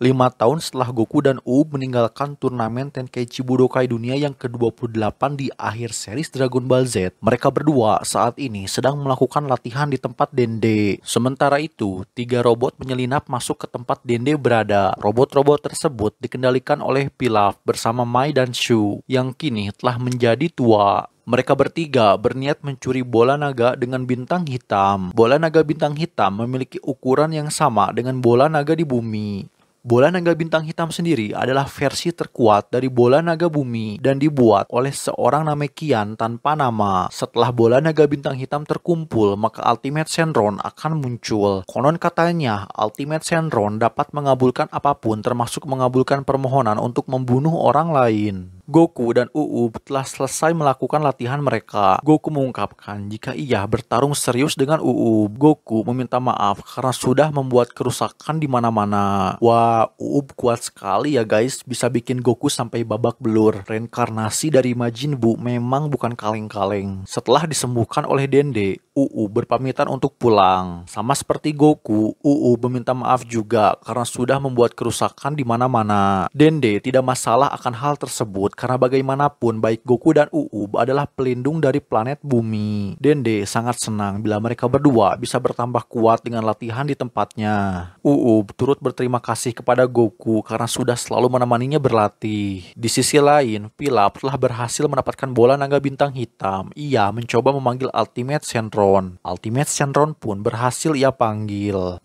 5 tahun setelah Goku dan Uub meninggalkan turnamen Tenkaichi Budokai Dunia yang ke-28 di akhir series Dragon Ball Z, mereka berdua saat ini sedang melakukan latihan di tempat Dende. Sementara itu, 3 robot menyelinap masuk ke tempat Dende berada. Robot-robot tersebut dikendalikan oleh Pilaf bersama Mai dan Shu, yang kini telah menjadi tua. Mereka bertiga berniat mencuri bola naga dengan bintang hitam. Bola naga bintang hitam memiliki ukuran yang sama dengan bola naga di bumi. Bola naga bintang hitam sendiri adalah versi terkuat dari bola naga bumi dan dibuat oleh seorang Namekian tanpa nama. Setelah bola naga bintang hitam terkumpul, maka Ultimate Shenron akan muncul. Konon katanya, Ultimate Shenron dapat mengabulkan apapun termasuk mengabulkan permohonan untuk membunuh orang lain. Goku dan Uub telah selesai melakukan latihan mereka. Goku mengungkapkan jika ia bertarung serius dengan Uub. Goku meminta maaf karena sudah membuat kerusakan di mana-mana. Wah, Uub kuat sekali ya guys, bisa bikin Goku sampai babak belur. Reinkarnasi dari Majin Buu memang bukan kaleng-kaleng. Setelah disembuhkan oleh Dende, Uub berpamitan untuk pulang. Sama seperti Goku, Uub meminta maaf juga karena sudah membuat kerusakan di mana-mana. Dende tidak masalah akan hal tersebut karena bagaimanapun baik Goku dan Uub adalah pelindung dari planet bumi. Dende sangat senang bila mereka berdua bisa bertambah kuat dengan latihan di tempatnya. Uub turut berterima kasih kepada Goku karena sudah selalu menemaninya berlatih. Di sisi lain, Pilaf telah berhasil mendapatkan bola naga bintang hitam. Ia mencoba memanggil Ultimate Shenron. Ultimate Shenron pun berhasil ia panggil.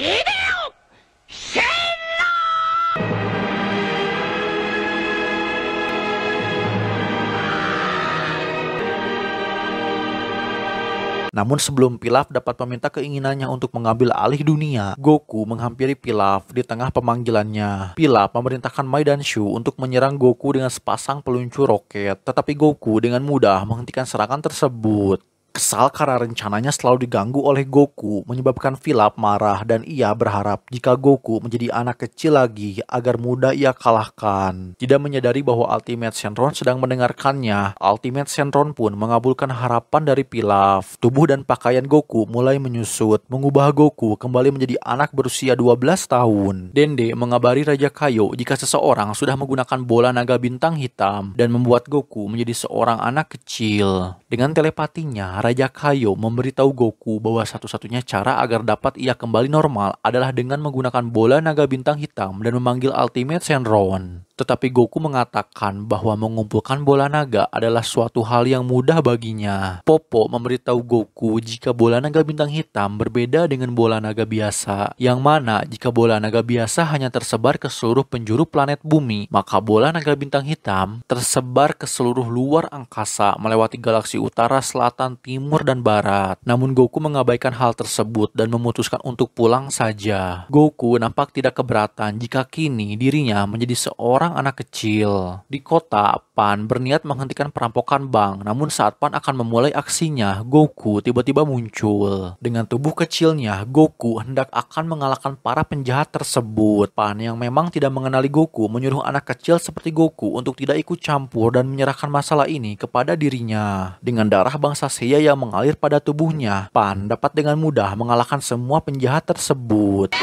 Namun sebelum Pilaf dapat meminta keinginannya untuk mengambil alih dunia, Goku menghampiri Pilaf di tengah pemanggilannya. Pilaf memerintahkan Mai dan Shu untuk menyerang Goku dengan sepasang peluncur roket, tetapi Goku dengan mudah menghentikan serangan tersebut. Kesal karena rencananya selalu diganggu oleh Goku, menyebabkan Pilaf marah dan ia berharap jika Goku menjadi anak kecil lagi agar mudah ia kalahkan. Tidak menyadari bahwa Ultimate Shenron sedang mendengarkannya, Ultimate Shenron pun mengabulkan harapan dari Pilaf. Tubuh dan pakaian Goku mulai menyusut, mengubah Goku kembali menjadi anak berusia 12 tahun. Dende mengabari Raja Kaio jika seseorang sudah menggunakan bola naga bintang hitam dan membuat Goku menjadi seorang anak kecil. Dengan telepatinya, Raja Kaio memberitahu Goku bahwa satu-satunya cara agar dapat ia kembali normal adalah dengan menggunakan bola naga bintang hitam dan memanggil Ultimate Shenron. Tetapi Goku mengatakan bahwa mengumpulkan bola naga adalah suatu hal yang mudah baginya. Popo memberitahu Goku jika bola naga bintang hitam berbeda dengan bola naga biasa, yang mana jika bola naga biasa hanya tersebar ke seluruh penjuru planet bumi, maka bola naga bintang hitam tersebar ke seluruh luar angkasa melewati galaksi utara, selatan, timur, dan barat. Namun Goku mengabaikan hal tersebut dan memutuskan untuk pulang saja. Goku nampak tidak keberatan jika kini dirinya menjadi seorang anak kecil. Di kota, Pan berniat menghentikan perampokan bank, namun saat Pan akan memulai aksinya, Goku tiba-tiba muncul. Dengan tubuh kecilnya, Goku hendak akan mengalahkan para penjahat tersebut. Pan yang memang tidak mengenali Goku menyuruh anak kecil seperti Goku untuk tidak ikut campur dan menyerahkan masalah ini kepada dirinya. Dengan darah bangsa Seiya yang mengalir pada tubuhnya, Pan dapat dengan mudah mengalahkan semua penjahat tersebut.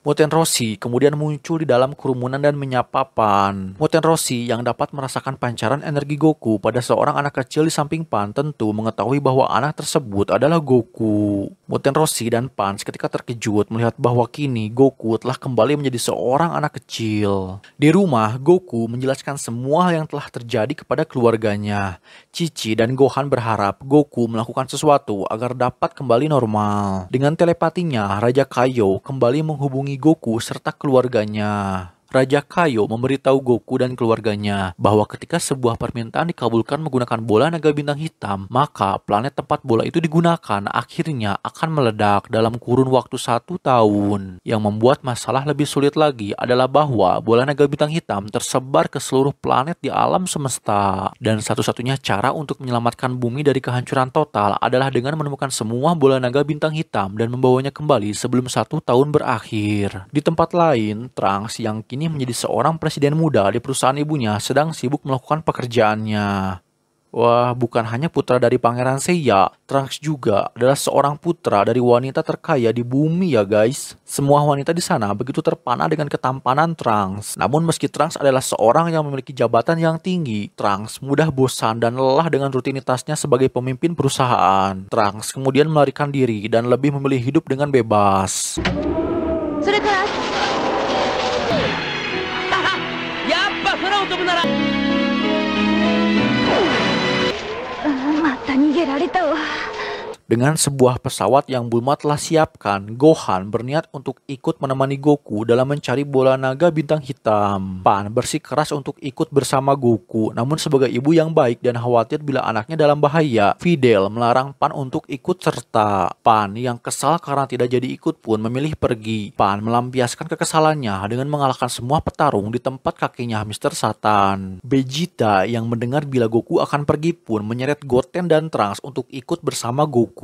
Muten Roshi kemudian muncul di dalam kerumunan dan menyapa Pan. Muten Roshi yang dapat merasakan pancaran energi Goku pada seorang anak kecil di samping Pan tentu mengetahui bahwa anak tersebut adalah Goku. Muten Roshi dan Pan seketika terkejut melihat bahwa kini Goku telah kembali menjadi seorang anak kecil. Di rumah, Goku menjelaskan semua yang telah terjadi kepada keluarganya. Cici dan Gohan berharap Goku melakukan sesuatu agar dapat kembali normal. Dengan telepatinya, Raja Kaio kembali menghubungi Goku serta keluarganya. Raja Kaio memberitahu Goku dan keluarganya bahwa ketika sebuah permintaan dikabulkan menggunakan bola naga bintang hitam, maka planet tempat bola itu digunakan akhirnya akan meledak dalam kurun waktu 1 tahun. Yang membuat masalah lebih sulit lagi adalah bahwa bola naga bintang hitam tersebar ke seluruh planet di alam semesta. Dan satu-satunya cara untuk menyelamatkan bumi dari kehancuran total adalah dengan menemukan semua bola naga bintang hitam dan membawanya kembali sebelum 1 tahun berakhir. Di tempat lain, Trunks yang kini kini menjadi seorang presiden muda di perusahaan ibunya sedang sibuk melakukan pekerjaannya. Wah, bukan hanya putra dari Pangeran Seiya, Trunks juga adalah seorang putra dari wanita terkaya di bumi ya guys. Semua wanita di sana begitu terpana dengan ketampanan Trunks. Namun meski Trunks adalah seorang yang memiliki jabatan yang tinggi, Trunks mudah bosan dan lelah dengan rutinitasnya sebagai pemimpin perusahaan. Trunks kemudian melarikan diri dan lebih memilih hidup dengan bebas. Dengan sebuah pesawat yang Bulma telah siapkan, Gohan berniat untuk ikut menemani Goku dalam mencari bola naga bintang hitam. Pan bersikeras untuk ikut bersama Goku, namun sebagai ibu yang baik dan khawatir bila anaknya dalam bahaya, Videl melarang Pan untuk ikut serta. Pan yang kesal karena tidak jadi ikut pun memilih pergi. Pan melampiaskan kekesalannya dengan mengalahkan semua petarung di tempat kakinya Mr. Satan. Vegeta yang mendengar bila Goku akan pergi pun menyeret Goten dan Trunks untuk ikut bersama Goku.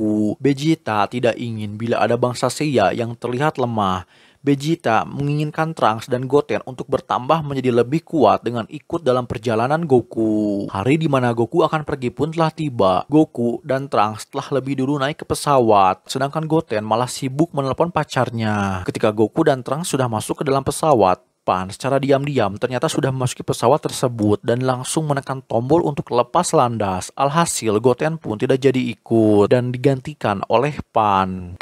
Vegeta tidak ingin bila ada bangsa Seiya yang terlihat lemah. Vegeta menginginkan Trunks dan Goten untuk bertambah menjadi lebih kuat dengan ikut dalam perjalanan Goku. Hari di mana Goku akan pergi pun telah tiba. Goku dan Trunks telah lebih dulu naik ke pesawat, sedangkan Goten malah sibuk menelepon pacarnya. Ketika Goku dan Trunks sudah masuk ke dalam pesawat, Pan secara diam-diam ternyata sudah memasuki pesawat tersebut dan langsung menekan tombol untuk lepas landas. Alhasil Goten pun tidak jadi ikut dan digantikan oleh Pan.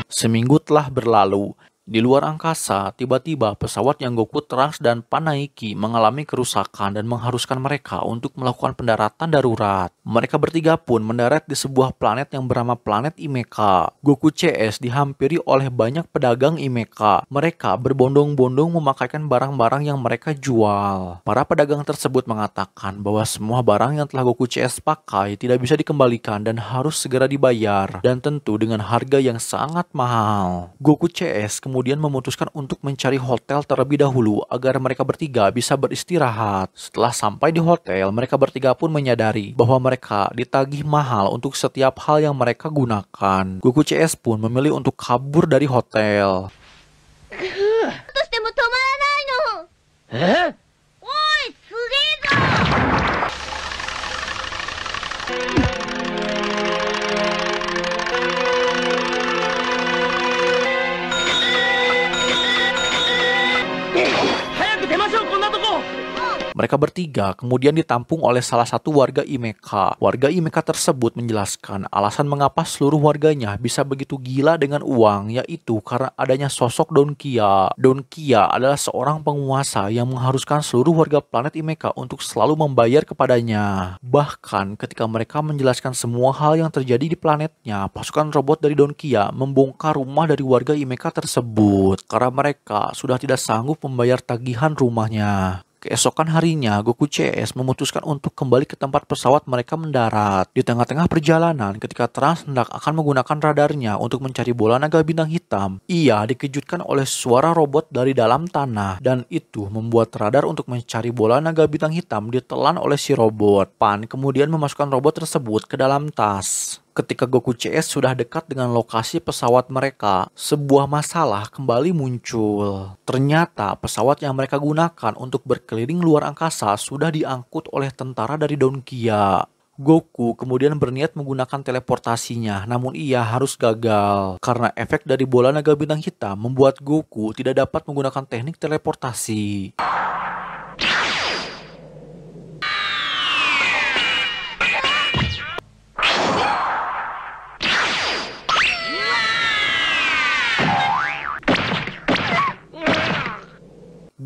Seminggu telah berlalu. Di luar angkasa, tiba-tiba pesawat yang Goku, Trunks, dan Pan naiki mengalami kerusakan dan mengharuskan mereka untuk melakukan pendaratan darurat. Mereka bertiga pun mendarat di sebuah planet yang bernama planet Imeka. Goku CS dihampiri oleh banyak pedagang Imeka. Mereka berbondong-bondong memakaikan barang-barang yang mereka jual. Para pedagang tersebut mengatakan bahwa semua barang yang telah Goku CS pakai tidak bisa dikembalikan dan harus segera dibayar, dan tentu dengan harga yang sangat mahal. Goku CS kemudian memutuskan untuk mencari hotel terlebih dahulu agar mereka bertiga bisa beristirahat. Setelah sampai di hotel, mereka bertiga pun menyadari bahwa mereka ditagih mahal untuk setiap hal yang mereka gunakan. Goku CS pun memilih untuk kabur dari hotel. Mereka bertiga kemudian ditampung oleh salah satu warga Imeka. Warga Imeka tersebut menjelaskan alasan mengapa seluruh warganya bisa begitu gila dengan uang, yaitu karena adanya sosok Don Kia. Don Kia adalah seorang penguasa yang mengharuskan seluruh warga planet Imeka untuk selalu membayar kepadanya. Bahkan ketika mereka menjelaskan semua hal yang terjadi di planetnya, pasukan robot dari Don Kia membongkar rumah dari warga Imeka tersebut karena mereka sudah tidak sanggup membayar tagihan rumahnya. Keesokan harinya, Goku CS memutuskan untuk kembali ke tempat pesawat mereka mendarat. Di tengah-tengah perjalanan, ketika Trunks hendak akan menggunakan radarnya untuk mencari bola naga bintang hitam, ia dikejutkan oleh suara robot dari dalam tanah, dan itu membuat radar untuk mencari bola naga bintang hitam ditelan oleh si robot. Pan kemudian memasukkan robot tersebut ke dalam tas. Ketika Goku CS sudah dekat dengan lokasi pesawat mereka, sebuah masalah kembali muncul. Ternyata pesawat yang mereka gunakan untuk berkeliling luar angkasa sudah diangkut oleh tentara dari Don Kia. Goku kemudian berniat menggunakan teleportasinya, namun ia harus gagal. Karena efek dari bola naga bintang hitam membuat Goku tidak dapat menggunakan teknik teleportasi.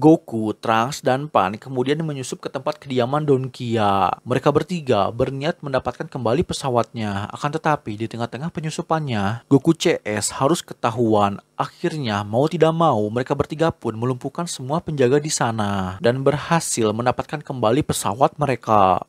Goku, Trunks, dan Pan kemudian menyusup ke tempat kediaman Don Kia. Mereka bertiga berniat mendapatkan kembali pesawatnya. Akan tetapi di tengah-tengah penyusupannya, Goku CS harus ketahuan. Akhirnya mau tidak mau mereka bertiga pun melumpuhkan semua penjaga di sana dan berhasil mendapatkan kembali pesawat mereka.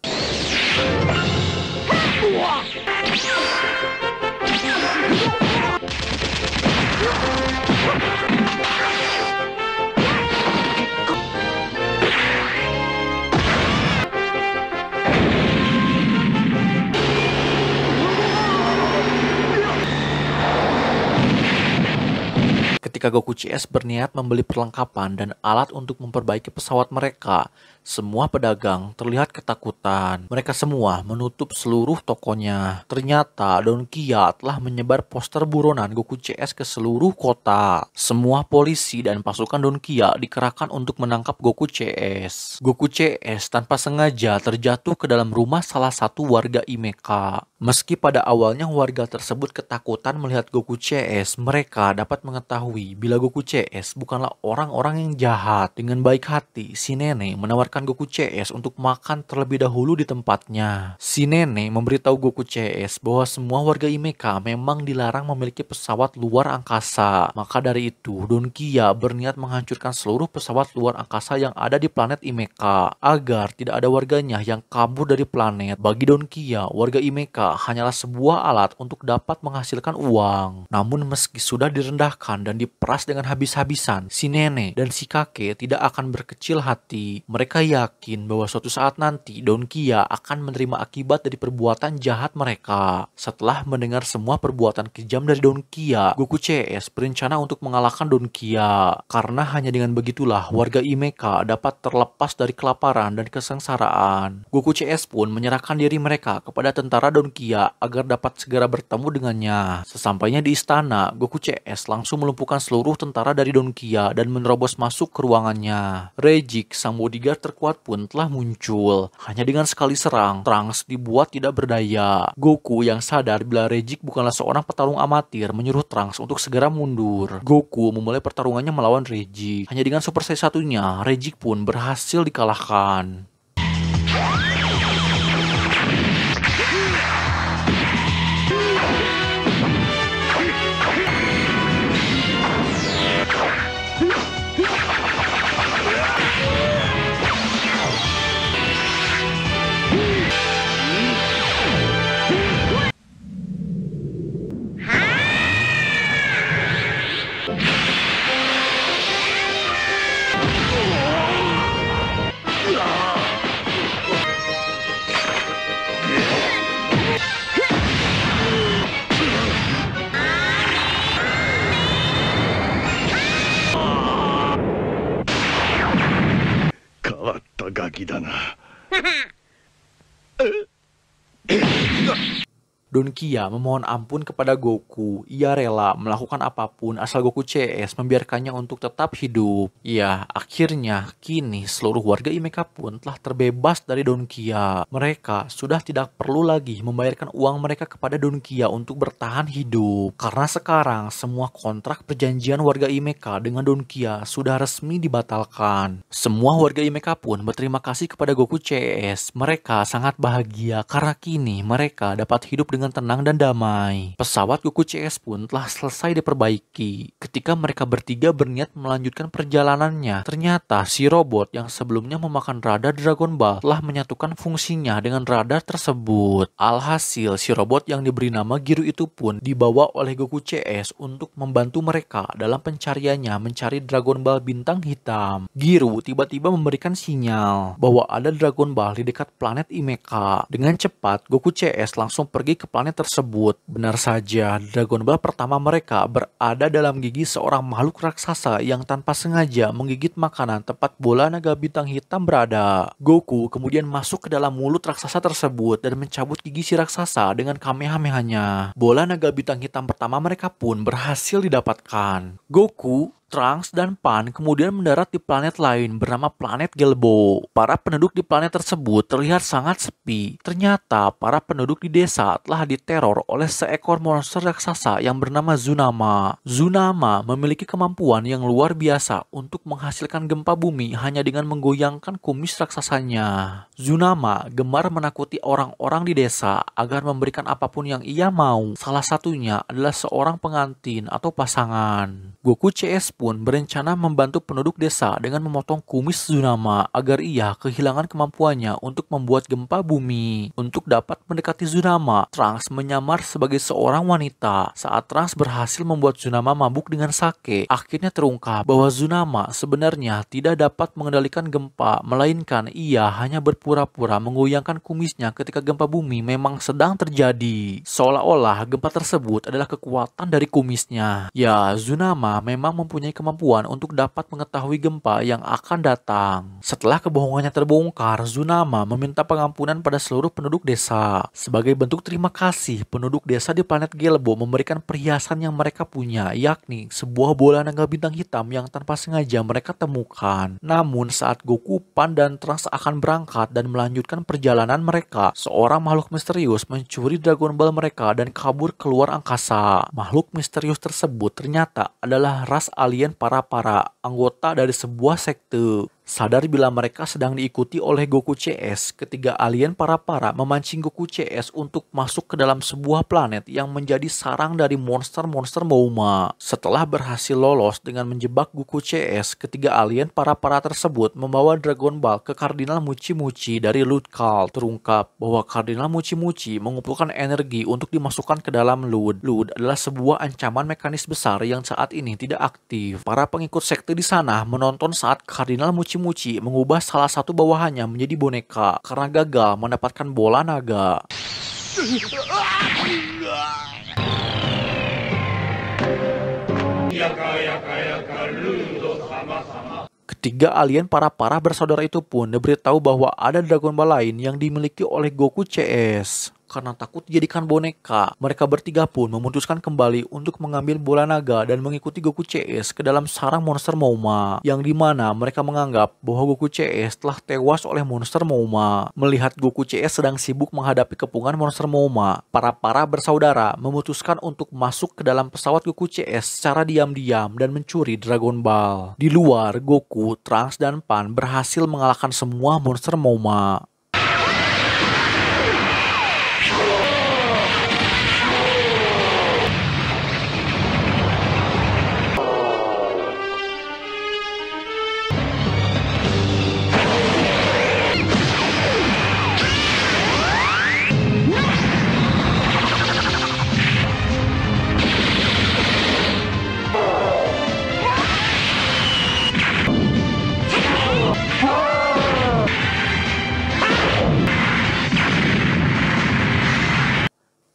Ketika Goku CS berniat membeli perlengkapan dan alat untuk memperbaiki pesawat mereka, semua pedagang terlihat ketakutan. Mereka semua menutup seluruh tokonya. Ternyata Don Kia telah menyebar poster buronan Goku CS ke seluruh kota. Semua polisi dan pasukan Don Kia dikerahkan untuk menangkap Goku CS. Goku CS tanpa sengaja terjatuh ke dalam rumah salah satu warga Imeka. Meski pada awalnya warga tersebut ketakutan melihat Goku CS, mereka dapat mengetahui bila Goku CS bukanlah orang-orang yang jahat. Dengan baik hati, si nenek menawarkan Goku CS untuk makan terlebih dahulu di tempatnya. Si nenek memberitahu Goku CS bahwa semua warga Imeka memang dilarang memiliki pesawat luar angkasa. Maka dari itu, Don Kia berniat menghancurkan seluruh pesawat luar angkasa yang ada di planet Imeka agar tidak ada warganya yang kabur dari planet. Bagi Don Kia, warga Imeka hanyalah sebuah alat untuk dapat menghasilkan uang. Namun meski sudah direndahkan dan diperas dengan habis-habisan, si nenek dan si kakek tidak akan berkecil hati. Mereka yakin bahwa suatu saat nanti Don Kia akan menerima akibat dari perbuatan jahat mereka. Setelah mendengar semua perbuatan kejam dari Don Kia, Goku CS berencana untuk mengalahkan Don Kia. Karena hanya dengan begitulah warga Imeka dapat terlepas dari kelaparan dan kesengsaraan. Goku CS pun menyerahkan diri mereka kepada tentara Don Kia agar dapat segera bertemu dengannya. Sesampainya di istana, Goku CS langsung melumpuhkan seluruh tentara dari Don Kia dan menerobos masuk ke ruangannya. Rejik, sang bodyguard terkuat pun telah muncul. Hanya dengan sekali serang, Trunks dibuat tidak berdaya. Goku yang sadar bila Rejik bukanlah seorang petarung amatir menyuruh Trunks untuk segera mundur. Goku memulai pertarungannya melawan Rejik. Hanya dengan Super Saiyan satunya, Rejik pun berhasil dikalahkan. Don Kia memohon ampun kepada Goku. Ia rela melakukan apapun asal Goku CS membiarkannya untuk tetap hidup. Ya, akhirnya kini seluruh warga Imeka pun telah terbebas dari Don Kia. Mereka sudah tidak perlu lagi membayarkan uang mereka kepada Don Kia untuk bertahan hidup. Karena sekarang semua kontrak perjanjian warga Imeka dengan Don Kia sudah resmi dibatalkan. Semua warga Imeka pun berterima kasih kepada Goku CS. Mereka sangat bahagia karena kini mereka dapat hidup dengan tenang dan damai. Pesawat Goku CS pun telah selesai diperbaiki. Ketika mereka bertiga berniat melanjutkan perjalanannya, ternyata si robot yang sebelumnya memakan radar Dragon Ball telah menyatukan fungsinya dengan radar tersebut. Alhasil, si robot yang diberi nama Giru itu pun dibawa oleh Goku CS untuk membantu mereka dalam pencariannya mencari Dragon Ball bintang hitam. Giru tiba-tiba memberikan sinyal bahwa ada Dragon Ball di dekat planet Imeka. Dengan cepat, Goku CS langsung pergi ke planet tersebut. Benar saja, Dragon Ball pertama mereka berada dalam gigi seorang makhluk raksasa yang tanpa sengaja menggigit makanan tempat bola naga bintang hitam berada. Goku kemudian masuk ke dalam mulut raksasa tersebut dan mencabut gigi si raksasa dengan kamehamehanya. Bola naga bintang hitam pertama mereka pun berhasil didapatkan. Goku, Trunks dan Pan kemudian mendarat di planet lain bernama planet Gelbo. Para penduduk di planet tersebut terlihat sangat sepi. Ternyata para penduduk di desa telah diteror oleh seekor monster raksasa yang bernama Zunama. Zunama memiliki kemampuan yang luar biasa untuk menghasilkan gempa bumi hanya dengan menggoyangkan kumis raksasanya. Zunama gemar menakuti orang-orang di desa agar memberikan apapun yang ia mau. Salah satunya adalah seorang pengantin atau pasangan. Goku CS pun berencana membantu penduduk desa dengan memotong kumis Zunama agar ia kehilangan kemampuannya untuk membuat gempa bumi. Untuk dapat mendekati Zunama, Trunks menyamar sebagai seorang wanita. Saat Trunks berhasil membuat Zunama mabuk dengan sake, akhirnya terungkap bahwa Zunama sebenarnya tidak dapat mengendalikan gempa, melainkan ia hanya berpura-pura menggoyangkan kumisnya ketika gempa bumi memang sedang terjadi. Seolah-olah gempa tersebut adalah kekuatan dari kumisnya. Ya, Zunama memang mempunyai kemampuan untuk dapat mengetahui gempa yang akan datang. Setelah kebohongannya terbongkar, Zunama meminta pengampunan pada seluruh penduduk desa. Sebagai bentuk terima kasih, penduduk desa di planet Gelbo memberikan perhiasan yang mereka punya, yakni sebuah bola naga bintang hitam yang tanpa sengaja mereka temukan. Namun saat Goku, Pan, dan Trunks akan berangkat dan melanjutkan perjalanan mereka, seorang makhluk misterius mencuri Dragon Ball mereka dan kabur keluar angkasa. Makhluk misterius tersebut ternyata adalah ras alien para-para, anggota dari sebuah sekte. Sadar bila mereka sedang diikuti oleh Goku CS, ketiga alien para-para memancing Goku CS untuk masuk ke dalam sebuah planet yang menjadi sarang dari monster-monster Mouma. Setelah berhasil lolos dengan menjebak Goku CS, ketiga alien para-para tersebut membawa Dragon Ball ke Kardinal Muchi-Muchi dari Loot Cult. Terungkap bahwa Kardinal Muchi-Muchi mengumpulkan energi untuk dimasukkan ke dalam Loot. Loot adalah sebuah ancaman mekanis besar yang saat ini tidak aktif. Para pengikut sekte di sana menonton saat Kardinal Muchi mengubah salah satu bawahannya menjadi boneka karena gagal mendapatkan bola naga. Ketiga alien para-para bersaudara itu pun diberitahu bahwa ada Dragon Ball lain yang dimiliki oleh Goku CS. Karena takut dijadikan boneka, mereka bertiga pun memutuskan kembali untuk mengambil bola naga dan mengikuti Goku CS ke dalam sarang monster Mouma, yang dimana mereka menganggap bahwa Goku CS telah tewas oleh monster Mouma. Melihat Goku CS sedang sibuk menghadapi kepungan monster Mouma, para bersaudara memutuskan untuk masuk ke dalam pesawat Goku CS secara diam-diam dan mencuri Dragon Ball. Di luar, Goku, Trunks, dan Pan berhasil mengalahkan semua monster Mouma.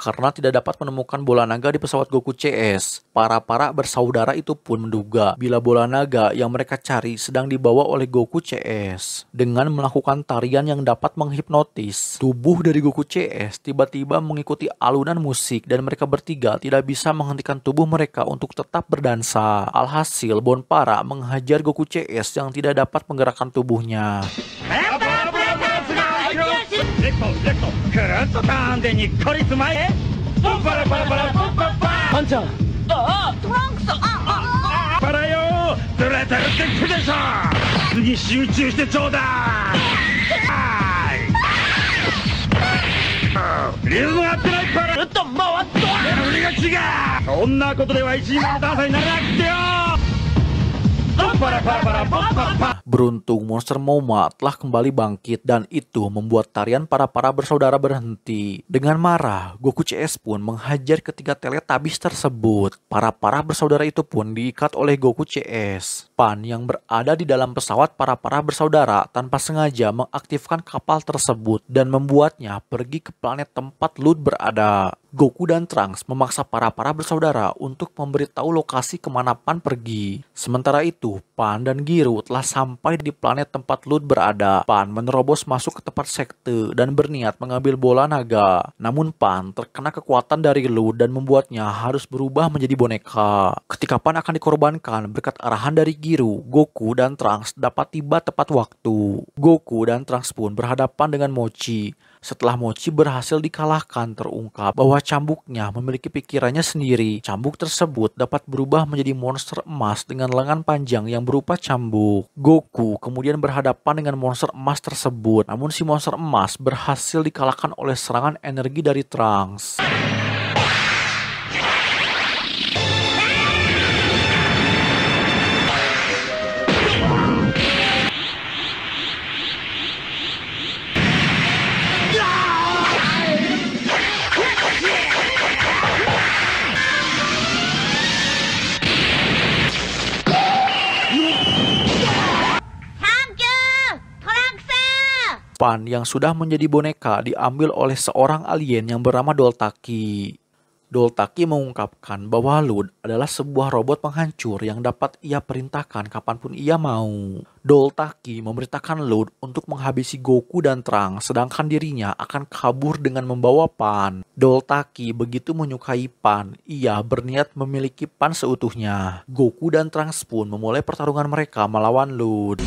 Karena tidak dapat menemukan bola naga di pesawat Goku CS, para bersaudara itu pun menduga bila bola naga yang mereka cari sedang dibawa oleh Goku CS. Dengan melakukan tarian yang dapat menghipnotis, tubuh dari Goku CS tiba-tiba mengikuti alunan musik dan mereka bertiga tidak bisa menghentikan tubuh mereka untuk tetap berdansa. Alhasil, Bonpara menghajar Goku CS yang tidak dapat menggerakkan tubuhnya. Beruntung monster Mouma telah kembali bangkit dan itu membuat tarian para bersaudara berhenti. Dengan marah, Goku CS pun menghajar ketiga Teletubbies tersebut. Para bersaudara itu pun diikat oleh Goku CS. Pan yang berada di dalam pesawat para bersaudara tanpa sengaja mengaktifkan kapal tersebut dan membuatnya pergi ke planet tempat Loot berada. Goku dan Trunks memaksa para bersaudara untuk memberitahu lokasi kemana Pan pergi. Sementara itu, Pan dan Giru telah sampai di planet tempat Loot berada. Pan menerobos masuk ke tempat sekte dan berniat mengambil bola naga. Namun Pan terkena kekuatan dari Loot dan membuatnya harus berubah menjadi boneka. Ketika Pan akan dikorbankan berkat arahan dari Giru, Goku dan Trunks dapat tiba tepat waktu. Goku dan Trunks pun berhadapan dengan Mochi. Setelah Mochi berhasil dikalahkan, terungkap bahwa cambuknya memiliki pikirannya sendiri. Cambuk tersebut dapat berubah menjadi monster emas dengan lengan panjang yang berupa cambuk. Goku kemudian berhadapan dengan monster emas tersebut, namun si monster emas berhasil dikalahkan oleh serangan energi dari Trunks. Pan yang sudah menjadi boneka diambil oleh seorang alien yang bernama Doltaki. Doltaki mengungkapkan bahwa Lud adalah sebuah robot penghancur yang dapat ia perintahkan kapanpun ia mau. Doltaki memerintahkan Lud untuk menghabisi Goku dan Trunks, sedangkan dirinya akan kabur dengan membawa Pan. Doltaki begitu menyukai Pan, ia berniat memiliki Pan seutuhnya. Goku dan Trunks pun memulai pertarungan mereka melawan Lud.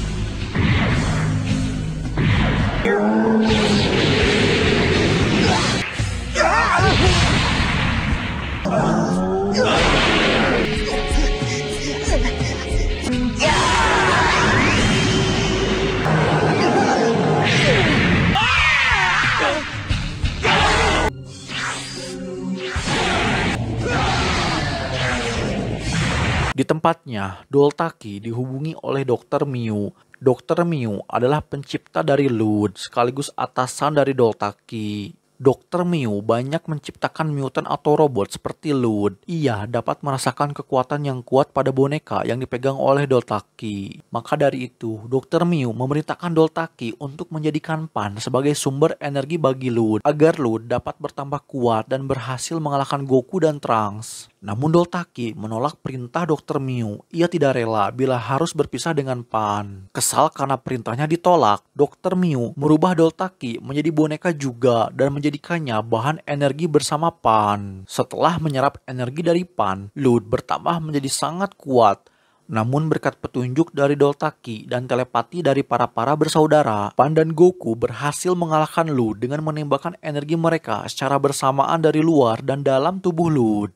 Di tempatnya, Doltaki dihubungi oleh Dr. Mew. Dr. Mew adalah pencipta dari Lud, sekaligus atasan dari Doltaki. Dr. Mew banyak menciptakan mutant atau robot seperti Lud. Ia dapat merasakan kekuatan yang kuat pada boneka yang dipegang oleh Doltaki. Maka dari itu, Dr. Mew memerintahkan Doltaki untuk menjadikan Pan sebagai sumber energi bagi Lud, agar Lud dapat bertambah kuat dan berhasil mengalahkan Goku dan Trunks. Namun Doltaki menolak perintah Dr. Mew. Ia tidak rela bila harus berpisah dengan Pan. Kesal karena perintahnya ditolak, Dr. Mew merubah Doltaki menjadi boneka juga dan menjadikannya bahan energi bersama Pan. Setelah menyerap energi dari Pan, Lud bertambah menjadi sangat kuat. Namun berkat petunjuk dari Doltaki dan telepati dari para bersaudara, Pan dan Goku berhasil mengalahkan Lud dengan menembakkan energi mereka secara bersamaan dari luar dan dalam tubuh Lud.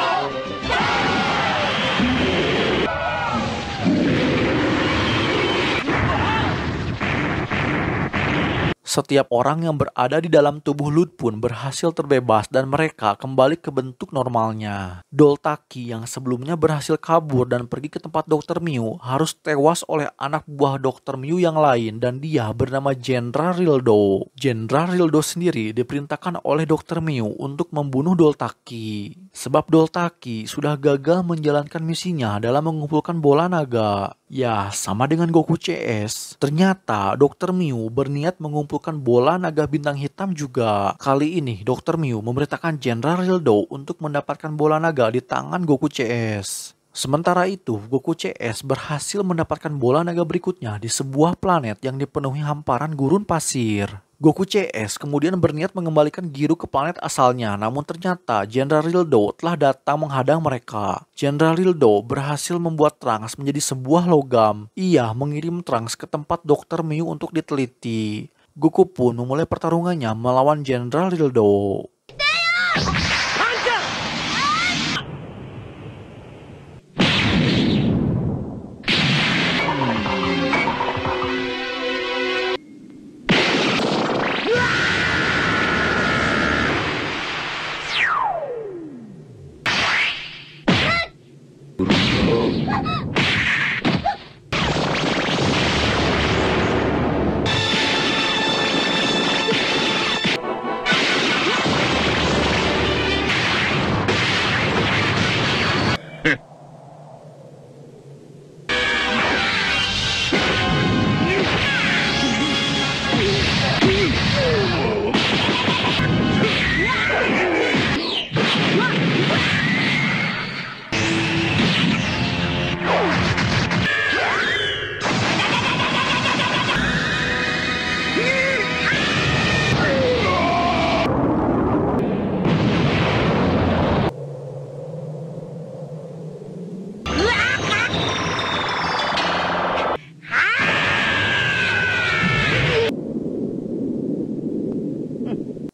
Setiap orang yang berada di dalam tubuh Lud pun berhasil terbebas dan mereka kembali ke bentuk normalnya. Doltaki yang sebelumnya berhasil kabur dan pergi ke tempat Dr. Mew harus tewas oleh anak buah Dr. Mew yang lain dan dia bernama Jenderal Rildo. Jenderal Rildo sendiri diperintahkan oleh Dr. Mew untuk membunuh Doltaki. Sebab Doltaki sudah gagal menjalankan misinya dalam mengumpulkan bola naga. Ya, sama dengan Goku CS. Ternyata Dr. Mew berniat mengumpulkan bola naga bintang hitam juga. Kali ini Dr. Mew memerintahkan Jenderal Rildo untuk mendapatkan bola naga di tangan Goku CS. Sementara itu, Goku CS berhasil mendapatkan bola naga berikutnya di sebuah planet yang dipenuhi hamparan gurun pasir. Goku CS kemudian berniat mengembalikan Giru ke planet asalnya, namun ternyata Jenderal Rildo telah datang menghadang mereka. Jenderal Rildo berhasil membuat Trunks menjadi sebuah logam. Ia mengirim Trunks ke tempat Dr. Mew untuk diteliti. Goku pun memulai pertarungannya melawan Jenderal Rildo.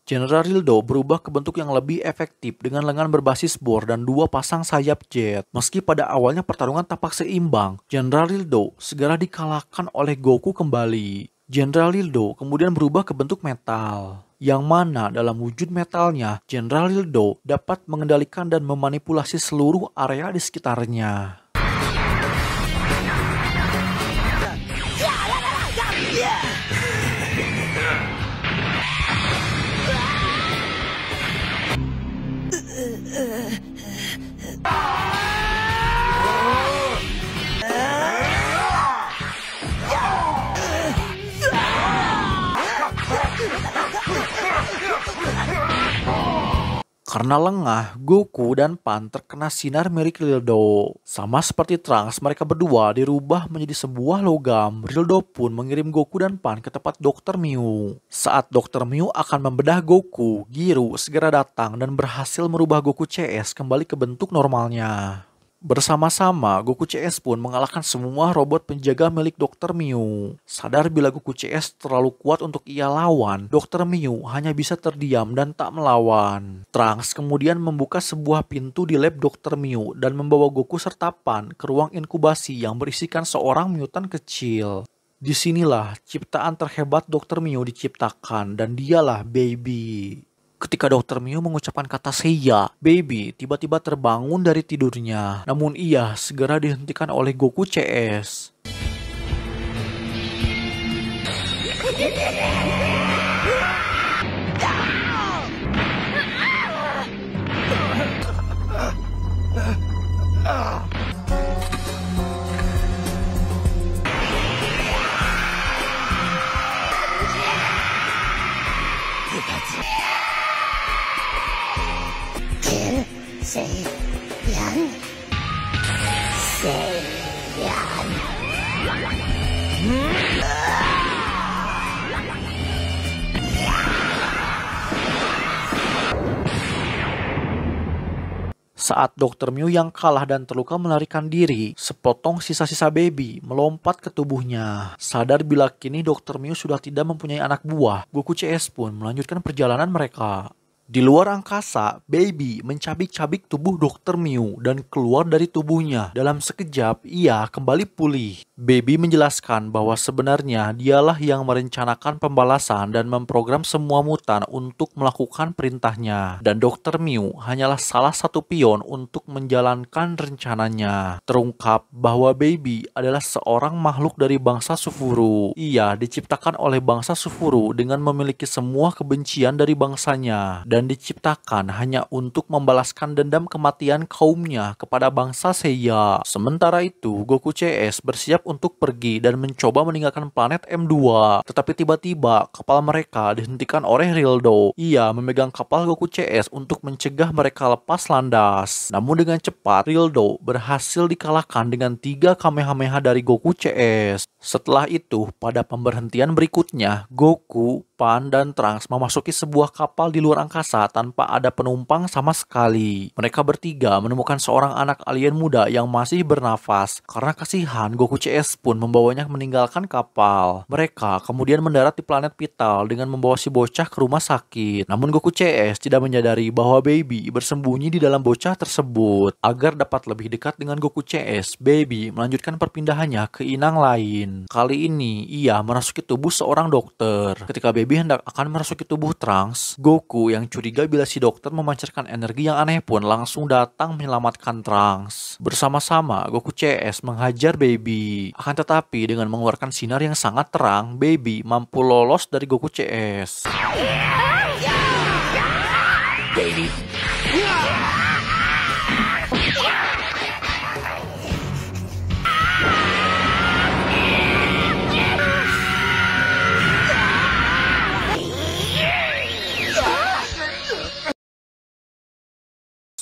Jenderal Rildo berubah ke bentuk yang lebih efektif dengan lengan berbasis bor dan dua pasang sayap jet. Meski pada awalnya pertarungan tampak seimbang, Jenderal Rildo segera dikalahkan oleh Goku kembali. Jenderal Rildo kemudian berubah ke bentuk metal, yang mana dalam wujud metalnya, Jenderal Rildo dapat mengendalikan dan memanipulasi seluruh area di sekitarnya. Karena lengah, Goku dan Pan terkena sinar milik Rildo. Sama seperti Trunks, mereka berdua dirubah menjadi sebuah logam. Rildo pun mengirim Goku dan Pan ke tempat Dr. Mew. Saat Dr. Mew akan membedah Goku, Giru segera datang dan berhasil merubah Goku CS kembali ke bentuk normalnya. Bersama-sama, Goku CS pun mengalahkan semua robot penjaga milik Dr. Mew. Sadar bila Goku CS terlalu kuat untuk ia lawan, Dr. Mew hanya bisa terdiam dan tak melawan. Trunks kemudian membuka sebuah pintu di lab Dr. Mew dan membawa Goku serta Pan ke ruang inkubasi yang berisikan seorang mutan kecil. Disinilah ciptaan terhebat Dr. Mew diciptakan dan dialah Baby. Ketika Dr. Mew mengucapkan kata Seiya, Baby tiba-tiba terbangun dari tidurnya. Namun ia segera dihentikan oleh Goku CS. Saat Dr. Mew yang kalah dan terluka melarikan diri, sepotong sisa-sisa Baby melompat ke tubuhnya. Sadar bila kini Dr. Mew sudah tidak mempunyai anak buah, Goku CS pun melanjutkan perjalanan mereka. Di luar angkasa, Baby mencabik-cabik tubuh Dr. Mew dan keluar dari tubuhnya. Dalam sekejap, ia kembali pulih. Baby menjelaskan bahwa sebenarnya dialah yang merencanakan pembalasan dan memprogram semua mutan untuk melakukan perintahnya. Dan Dr. Mew hanyalah salah satu pion untuk menjalankan rencananya. Terungkap bahwa Baby adalah seorang makhluk dari bangsa Sufuru. Ia diciptakan oleh bangsa Sufuru dengan memiliki semua kebencian dari bangsanya. Dan diciptakan hanya untuk membalaskan dendam kematian kaumnya kepada bangsa Seiya. Sementara itu, Goku CS bersiap untuk pergi dan mencoba meninggalkan planet M2. Tetapi tiba-tiba, kapal mereka dihentikan oleh Rildo. Ia memegang kapal Goku CS untuk mencegah mereka lepas landas. Namun dengan cepat, Rildo berhasil dikalahkan dengan 3 Kamehameha dari Goku CS. Setelah itu, pada pemberhentian berikutnya, Goku, Pan, dan Trunks memasuki sebuah kapal di luar angkasa tanpa ada penumpang sama sekali. Mereka bertiga menemukan seorang anak alien muda yang masih bernafas. Karena kasihan, Goku CS pun membawanya meninggalkan kapal. Mereka kemudian mendarat di planet Pital dengan membawa si bocah ke rumah sakit. Namun Goku CS tidak menyadari bahwa Baby bersembunyi di dalam bocah tersebut. Agar dapat lebih dekat dengan Goku CS, Baby melanjutkan perpindahannya ke inang lain. Kali ini, ia merasuki tubuh seorang dokter. Ketika Baby hendak akan merasuki tubuh Trunks, Goku yang curiga bila si dokter memancarkan energi yang aneh pun langsung datang menyelamatkan Trunks. Bersama-sama, Goku CS menghajar Baby. Akan tetapi, dengan mengeluarkan sinar yang sangat terang, Baby mampu lolos dari Goku CS. Baby.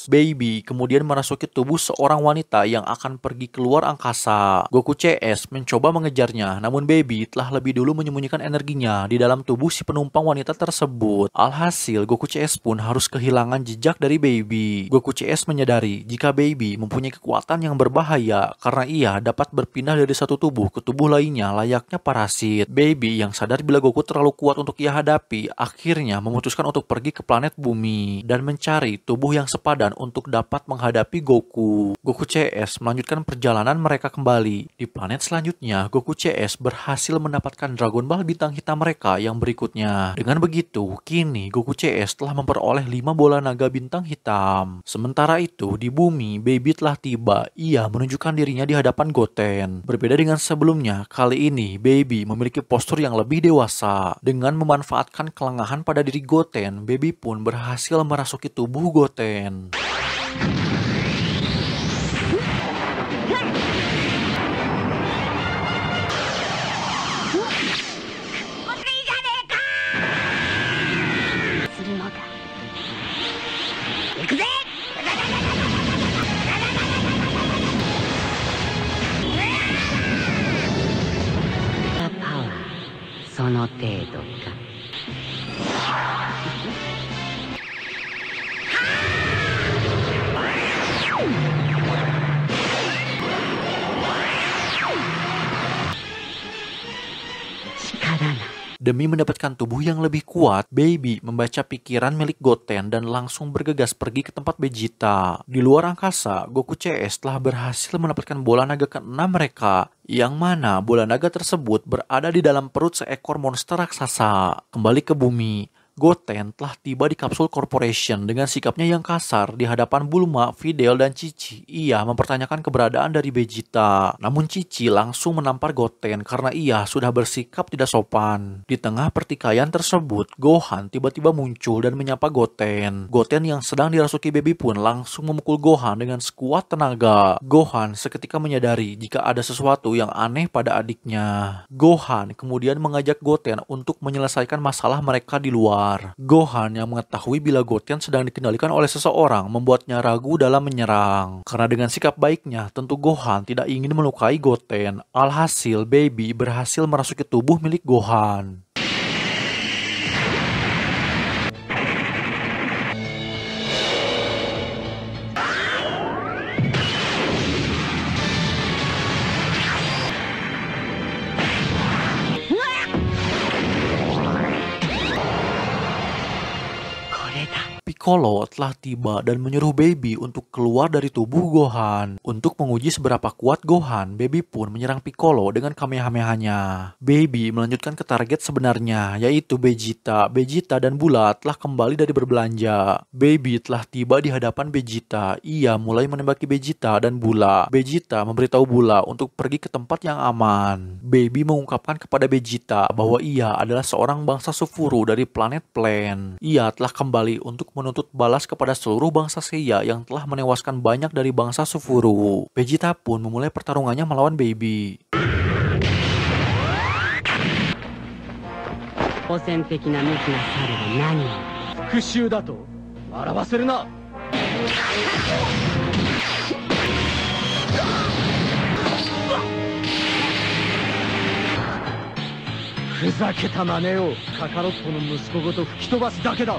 Baby kemudian merasuki tubuh seorang wanita yang akan pergi keluar angkasa. Goku CS mencoba mengejarnya, namun Baby telah lebih dulu menyembunyikan energinya di dalam tubuh si penumpang wanita tersebut. Alhasil, Goku CS pun harus kehilangan jejak dari Baby. Goku CS menyadari jika Baby mempunyai kekuatan yang berbahaya karena ia dapat berpindah dari satu tubuh ke tubuh lainnya layaknya parasit. Baby yang sadar bila Goku terlalu kuat untuk ia hadapi, akhirnya memutuskan untuk pergi ke planet bumi dan mencari tubuh yang sepadan untuk dapat menghadapi Goku. Goku CS melanjutkan perjalanan mereka kembali. Di planet selanjutnya, Goku CS berhasil mendapatkan Dragon Ball bintang hitam mereka yang berikutnya. Dengan begitu, kini Goku CS telah memperoleh 5 bola naga bintang hitam. Sementara itu, di bumi, Baby telah tiba. Ia menunjukkan dirinya di hadapan Goten. Berbeda dengan sebelumnya, kali ini Baby memiliki postur yang lebih dewasa. Dengan memanfaatkan kelengahan pada diri Goten, Baby pun berhasil merasuki tubuh Goten. その程度か。力な。Demi mendapatkan tubuh yang lebih kuat, Baby membaca pikiran milik Goten dan langsung bergegas pergi ke tempat Vegeta. Di luar angkasa, Goku CS telah berhasil mendapatkan bola naga ke-6 mereka, yang mana bola naga tersebut berada di dalam perut seekor monster raksasa. Kembali ke bumi, Goten telah tiba di Kapsul Corporation dengan sikapnya yang kasar di hadapan Bulma, Videl, dan Cici. Ia mempertanyakan keberadaan dari Vegeta. Namun Cici langsung menampar Goten karena ia sudah bersikap tidak sopan. Di tengah pertikaian tersebut, Gohan tiba-tiba muncul dan menyapa Goten. Goten yang sedang dirasuki Baby pun langsung memukul Gohan dengan sekuat tenaga. Gohan seketika menyadari jika ada sesuatu yang aneh pada adiknya. Gohan kemudian mengajak Goten untuk menyelesaikan masalah mereka di luar. Gohan yang mengetahui bila Goten sedang dikendalikan oleh seseorang membuatnya ragu dalam menyerang. Karena dengan sikap baiknya, tentu Gohan tidak ingin melukai Goten. Alhasil, Baby berhasil merasuki tubuh milik Gohan. Piccolo telah tiba dan menyuruh Baby untuk keluar dari tubuh Gohan. Untuk menguji seberapa kuat Gohan, Baby pun menyerang Piccolo dengan Kamehameha-nya. Baby melanjutkan ke target sebenarnya, yaitu Vegeta. Vegeta dan Bula telah kembali dari berbelanja. Baby telah tiba di hadapan Vegeta. Ia mulai menembaki Vegeta dan Bula. Vegeta memberitahu Bula untuk pergi ke tempat yang aman. Baby mengungkapkan kepada Vegeta bahwa ia adalah seorang bangsa Sufuru dari planet Plan. Ia telah kembali untuk menuntut balas kepada seluruh bangsa Seiya yang telah menewaskan banyak dari bangsa Sufuru. Vegeta pun memulai pertarungannya melawan Baby. 汚染的な無垢な猿が何を。復讐だと笑わせるな。ふざけた真似をカカロットの息子ごと吹き飛ばすだけだ。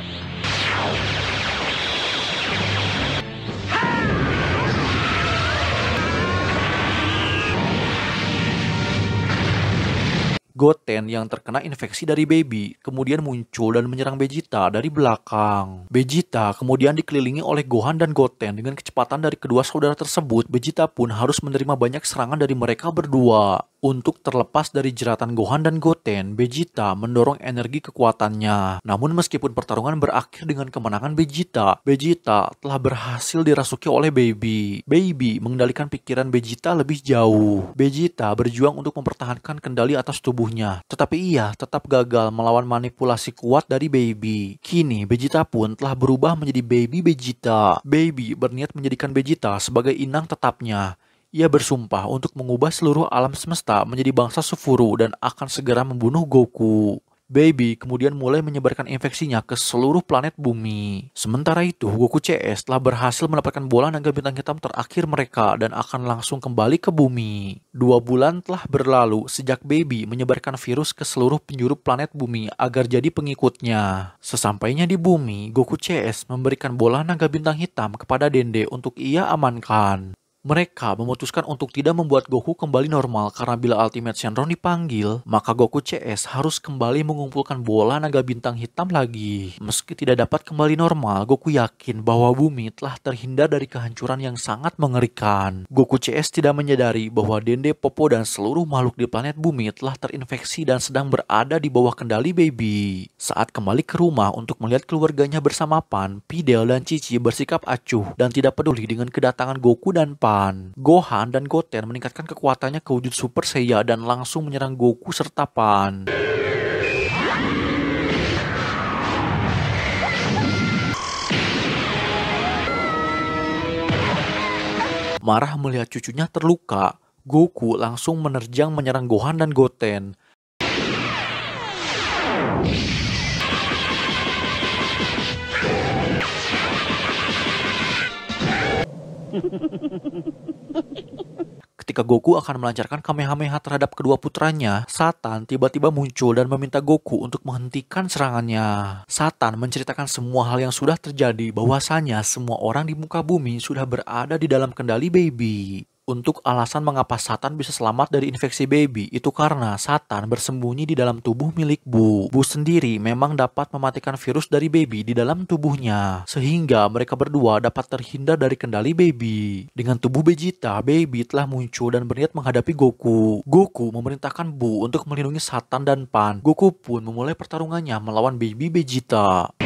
Goten yang terkena infeksi dari Baby kemudian muncul dan menyerang Vegeta dari belakang. Vegeta kemudian dikelilingi oleh Gohan dan Goten. Dengan kecepatan dari kedua saudara tersebut, Vegeta pun harus menerima banyak serangan dari mereka berdua. Untuk terlepas dari jeratan Gohan dan Goten, Vegeta mendorong energi kekuatannya. Namun meskipun pertarungan berakhir dengan kemenangan Vegeta, Vegeta telah berhasil dirasuki oleh Baby. Baby mengendalikan pikiran Vegeta lebih jauh. Vegeta berjuang untuk mempertahankan kendali atas tubuhnya, tetapi ia tetap gagal melawan manipulasi kuat dari Baby. Kini Vegeta pun telah berubah menjadi Baby Vegeta. Baby berniat menjadikan Vegeta sebagai inang tetapnya. Ia bersumpah untuk mengubah seluruh alam semesta menjadi bangsa Sufuru dan akan segera membunuh Goku. Baby kemudian mulai menyebarkan infeksinya ke seluruh planet bumi. Sementara itu, Goku CS telah berhasil mendapatkan bola naga bintang hitam terakhir mereka dan akan langsung kembali ke bumi. 2 bulan telah berlalu sejak Baby menyebarkan virus ke seluruh penjuru planet bumi agar jadi pengikutnya. Sesampainya di bumi, Goku CS memberikan bola naga bintang hitam kepada Dende untuk ia amankan. Mereka memutuskan untuk tidak membuat Goku kembali normal karena bila Ultimate Shenron dipanggil, maka Goku CS harus kembali mengumpulkan bola naga bintang hitam lagi. Meski tidak dapat kembali normal, Goku yakin bahwa bumi telah terhindar dari kehancuran yang sangat mengerikan. Goku CS tidak menyadari bahwa Dende, Popo, dan seluruh makhluk di planet bumi telah terinfeksi dan sedang berada di bawah kendali Baby. Saat kembali ke rumah untuk melihat keluarganya bersama Pan, Videl, dan Cici bersikap acuh dan tidak peduli dengan kedatangan Goku dan Pan. Gohan dan Goten meningkatkan kekuatannya ke wujud Super Saiya dan langsung menyerang Goku serta Pan. Marah melihat cucunya terluka, Goku langsung menerjang menyerang Gohan dan Goten. Ketika Goku akan melancarkan Kamehameha terhadap kedua putranya, Satan tiba-tiba muncul dan meminta Goku untuk menghentikan serangannya. Satan menceritakan semua hal yang sudah terjadi, bahwasanya semua orang di muka bumi sudah berada di dalam kendali Baby. Untuk alasan mengapa Satan bisa selamat dari infeksi Baby, itu karena Satan bersembunyi di dalam tubuh milik Bu. Bu sendiri memang dapat mematikan virus dari Baby di dalam tubuhnya, sehingga mereka berdua dapat terhindar dari kendali Baby. Dengan tubuh Vegeta, Baby telah muncul dan berniat menghadapi Goku. Goku memerintahkan Bu untuk melindungi Satan dan Pan. Goku pun memulai pertarungannya melawan Baby Vegeta.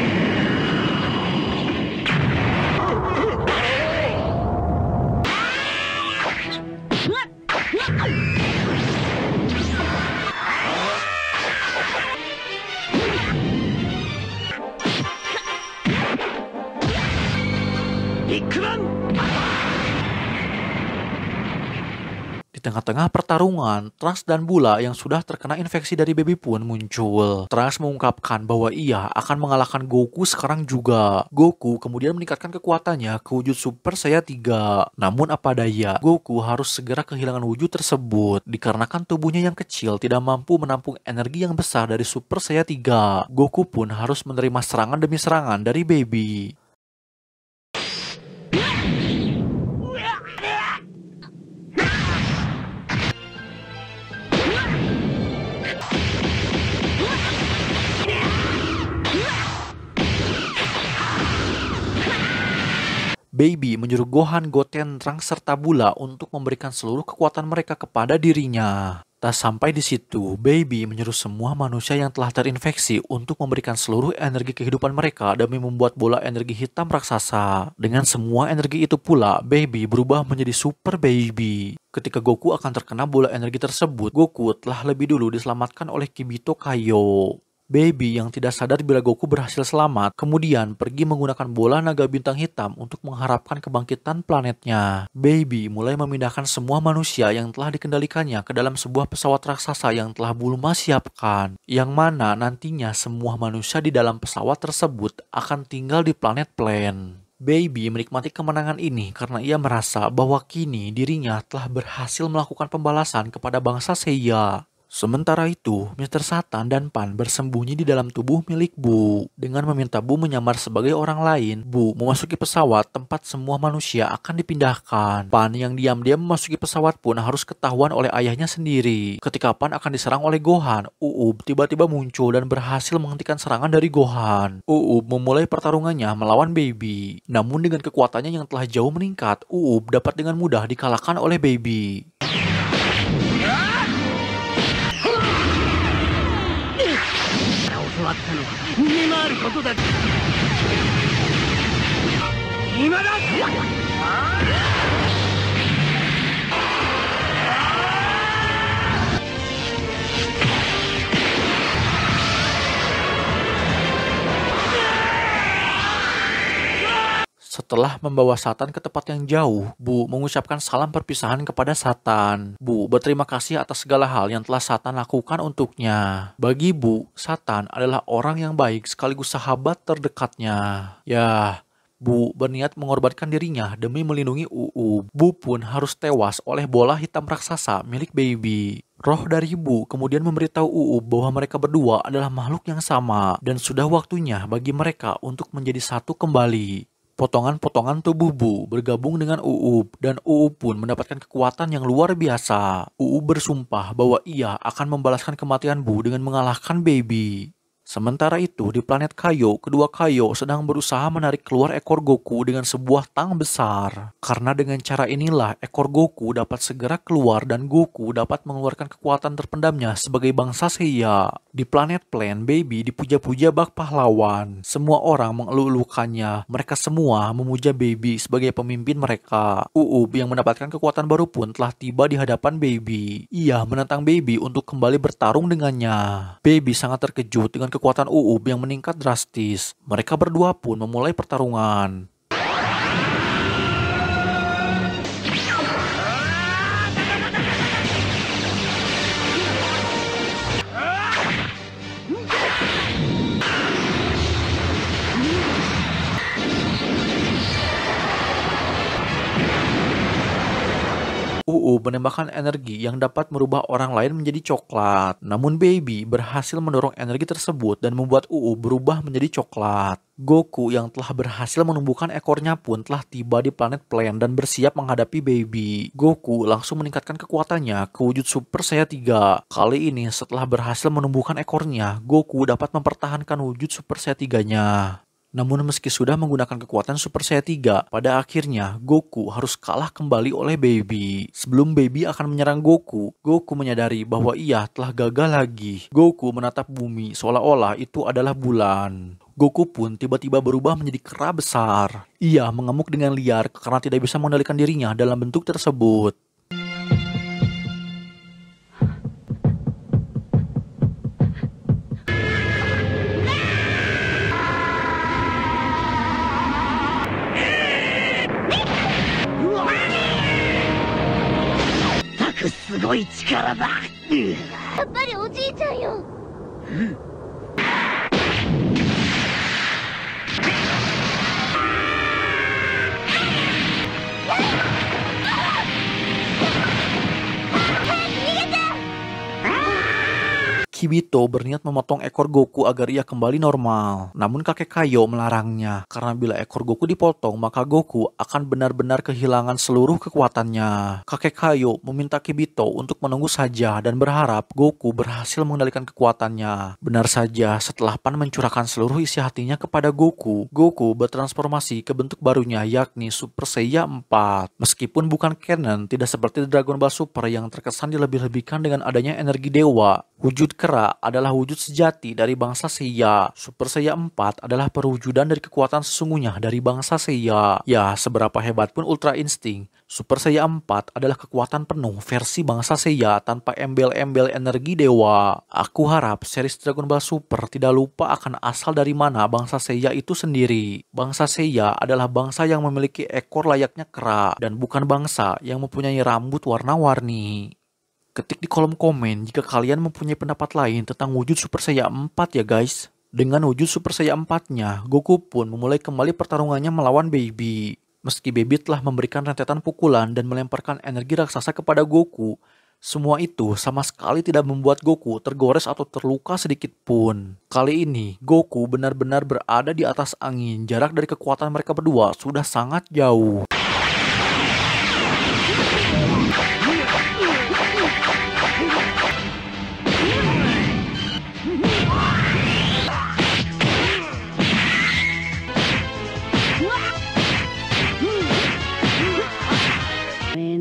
Di tengah-tengah pertarungan, Trunks dan Bula yang sudah terkena infeksi dari Baby pun muncul. Trunks mengungkapkan bahwa ia akan mengalahkan Goku sekarang juga. Goku kemudian meningkatkan kekuatannya ke wujud Super Saiyan 3. Namun apa daya, Goku harus segera kehilangan wujud tersebut dikarenakan tubuhnya yang kecil tidak mampu menampung energi yang besar dari Super Saiyan 3. Goku pun harus menerima serangan demi serangan dari Baby. Baby menyuruh Gohan, Goten, Trunks, serta Bula untuk memberikan seluruh kekuatan mereka kepada dirinya. Tak sampai di situ, Baby menyuruh semua manusia yang telah terinfeksi untuk memberikan seluruh energi kehidupan mereka demi membuat bola energi hitam raksasa. Dengan semua energi itu pula, Baby berubah menjadi Super Baby. Ketika Goku akan terkena bola energi tersebut, Goku telah lebih dulu diselamatkan oleh Kibito Kaio. Baby yang tidak sadar bila Goku berhasil selamat, kemudian pergi menggunakan bola naga bintang hitam untuk mengharapkan kebangkitan planetnya. Baby mulai memindahkan semua manusia yang telah dikendalikannya ke dalam sebuah pesawat raksasa yang telah Bulma siapkan, yang mana nantinya semua manusia di dalam pesawat tersebut akan tinggal di planet Plan. Baby menikmati kemenangan ini karena ia merasa bahwa kini dirinya telah berhasil melakukan pembalasan kepada bangsa Seiya. Sementara itu, Mr. Satan dan Pan bersembunyi di dalam tubuh milik Bu. Dengan meminta Bu menyamar sebagai orang lain, Bu memasuki pesawat tempat semua manusia akan dipindahkan. Pan yang diam-diam memasuki pesawat pun harus ketahuan oleh ayahnya sendiri. Ketika Pan akan diserang oleh Gohan, Uub tiba-tiba muncul dan berhasil menghentikan serangan dari Gohan. Uub memulai pertarungannya melawan Baby. Namun dengan kekuatannya yang telah jauh meningkat, Uub dapat dengan mudah dikalahkan oleh Baby. Setelah membawa Satan ke tempat yang jauh, Bu mengucapkan salam perpisahan kepada Satan. Bu berterima kasih atas segala hal yang telah Satan lakukan untuknya. Bagi Bu, Satan adalah orang yang baik sekaligus sahabat terdekatnya. Ya, Bu berniat mengorbankan dirinya demi melindungi Uub. Bu pun harus tewas oleh bola hitam raksasa milik Baby. Roh dari Bu kemudian memberitahu Uub bahwa mereka berdua adalah makhluk yang sama dan sudah waktunya bagi mereka untuk menjadi satu kembali. Potongan-potongan tubuh Bu bergabung dengan Uub dan Uub pun mendapatkan kekuatan yang luar biasa. Uub bersumpah bahwa ia akan membalaskan kematian Bu dengan mengalahkan Baby. Sementara itu, di planet Kaio, kedua Kaio sedang berusaha menarik keluar ekor Goku dengan sebuah tang besar. Karena dengan cara inilah ekor Goku dapat segera keluar dan Goku dapat mengeluarkan kekuatan terpendamnya sebagai bangsa Seiya. Di planet Plan, Baby dipuja-puja bak pahlawan. Semua orang mengeluh-elukannya. Mereka semua memuja Baby sebagai pemimpin mereka. Uub yang mendapatkan kekuatan baru pun telah tiba di hadapan Baby. Ia menantang Baby untuk kembali bertarung dengannya. Baby sangat terkejut dengan kekuatan Uub yang meningkat drastis. Mereka berdua pun memulai pertarungan. menembakkan energi yang dapat merubah orang lain menjadi coklat. Namun Baby berhasil mendorong energi tersebut dan membuat berubah menjadi coklat. Goku yang telah berhasil menumbuhkan ekornya pun telah tiba di planet Plan dan bersiap menghadapi Baby. Goku langsung meningkatkan kekuatannya ke wujud Super Saiyan 3. Kali ini setelah berhasil menumbuhkan ekornya, Goku dapat mempertahankan wujud Super Saiyan 3-nya. Namun meski sudah menggunakan kekuatan Super Saiyan 3, pada akhirnya Goku harus kalah kembali oleh Baby. Sebelum Baby akan menyerang Goku, Goku menyadari bahwa ia telah gagal lagi. Goku menatap bumi seolah-olah itu adalah bulan. Goku pun tiba-tiba berubah menjadi kera besar. Ia mengemuk dengan liar karena tidak bisa mengendalikan dirinya dalam bentuk tersebut. Ya, やっぱりおじいちゃんよ。Kibito berniat memotong ekor Goku agar ia kembali normal. Namun kakek Kaio melarangnya, karena bila ekor Goku dipotong, maka Goku akan benar-benar kehilangan seluruh kekuatannya. Kakek Kaio meminta Kibito untuk menunggu saja dan berharap Goku berhasil mengendalikan kekuatannya. Benar saja, setelah Pan mencurahkan seluruh isi hatinya kepada Goku, Goku bertransformasi ke bentuk barunya yakni Super Saiyan 4. Meskipun bukan canon, tidak seperti Dragon Ball Super yang terkesan dilebih-lebihkan dengan adanya energi dewa. Wujud kera adalah wujud sejati dari bangsa Seiya. Super Saiyan 4 adalah perwujudan dari kekuatan sesungguhnya dari bangsa Seiya. Ya, seberapa hebat pun Ultra Instinct, Super Saiyan 4 adalah kekuatan penuh versi bangsa Seiya tanpa embel-embel energi dewa. Aku harap series Dragon Ball Super tidak lupa akan asal dari mana bangsa Seiya itu sendiri. Bangsa Seiya adalah bangsa yang memiliki ekor layaknya kera dan bukan bangsa yang mempunyai rambut warna-warni. Ketik di kolom komen jika kalian mempunyai pendapat lain tentang wujud Super Saiyan 4 ya guys. Dengan wujud Super Saiyan 4-nya, Goku pun memulai kembali pertarungannya melawan Baby. Meski Baby telah memberikan rentetan pukulan dan melemparkan energi raksasa kepada Goku, semua itu sama sekali tidak membuat Goku tergores atau terluka sedikit pun. Kali ini, Goku benar-benar berada di atas angin. Jarak dari kekuatan mereka berdua sudah sangat jauh.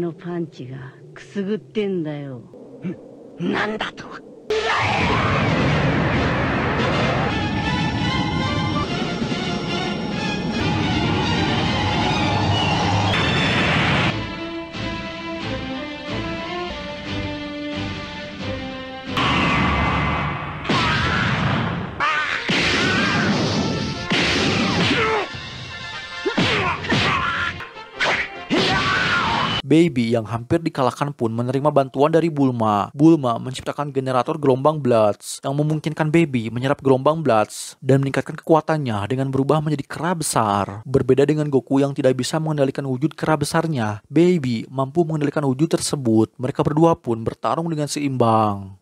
No パンチがくすぐってんだよ。なんだと。Baby yang hampir dikalahkan pun menerima bantuan dari Bulma. Bulma menciptakan generator gelombang Bloods yang memungkinkan Baby menyerap gelombang Bloods dan meningkatkan kekuatannya dengan berubah menjadi kera besar. Berbeda dengan Goku yang tidak bisa mengendalikan wujud kera besarnya, Baby mampu mengendalikan wujud tersebut. Mereka berdua pun bertarung dengan seimbang.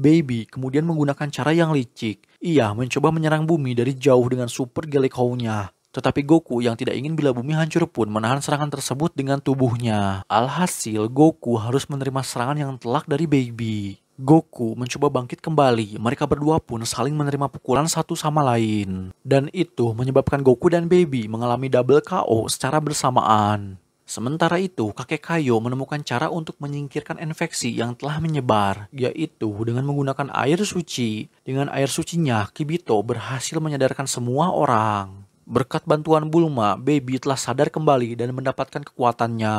Baby kemudian menggunakan cara yang licik. Ia mencoba menyerang bumi dari jauh dengan Super Galaxy-nya. Tetapi Goku yang tidak ingin bila bumi hancur pun menahan serangan tersebut dengan tubuhnya. Alhasil, Goku harus menerima serangan yang telak dari Baby. Goku mencoba bangkit kembali. Mereka berdua pun saling menerima pukulan satu sama lain. Dan itu menyebabkan Goku dan Baby mengalami double KO secara bersamaan. Sementara itu, kakek Kaio menemukan cara untuk menyingkirkan infeksi yang telah menyebar, yaitu dengan menggunakan air suci. Dengan air sucinya, Kibito berhasil menyadarkan semua orang. Berkat bantuan Bulma, Baby telah sadar kembali dan mendapatkan kekuatannya.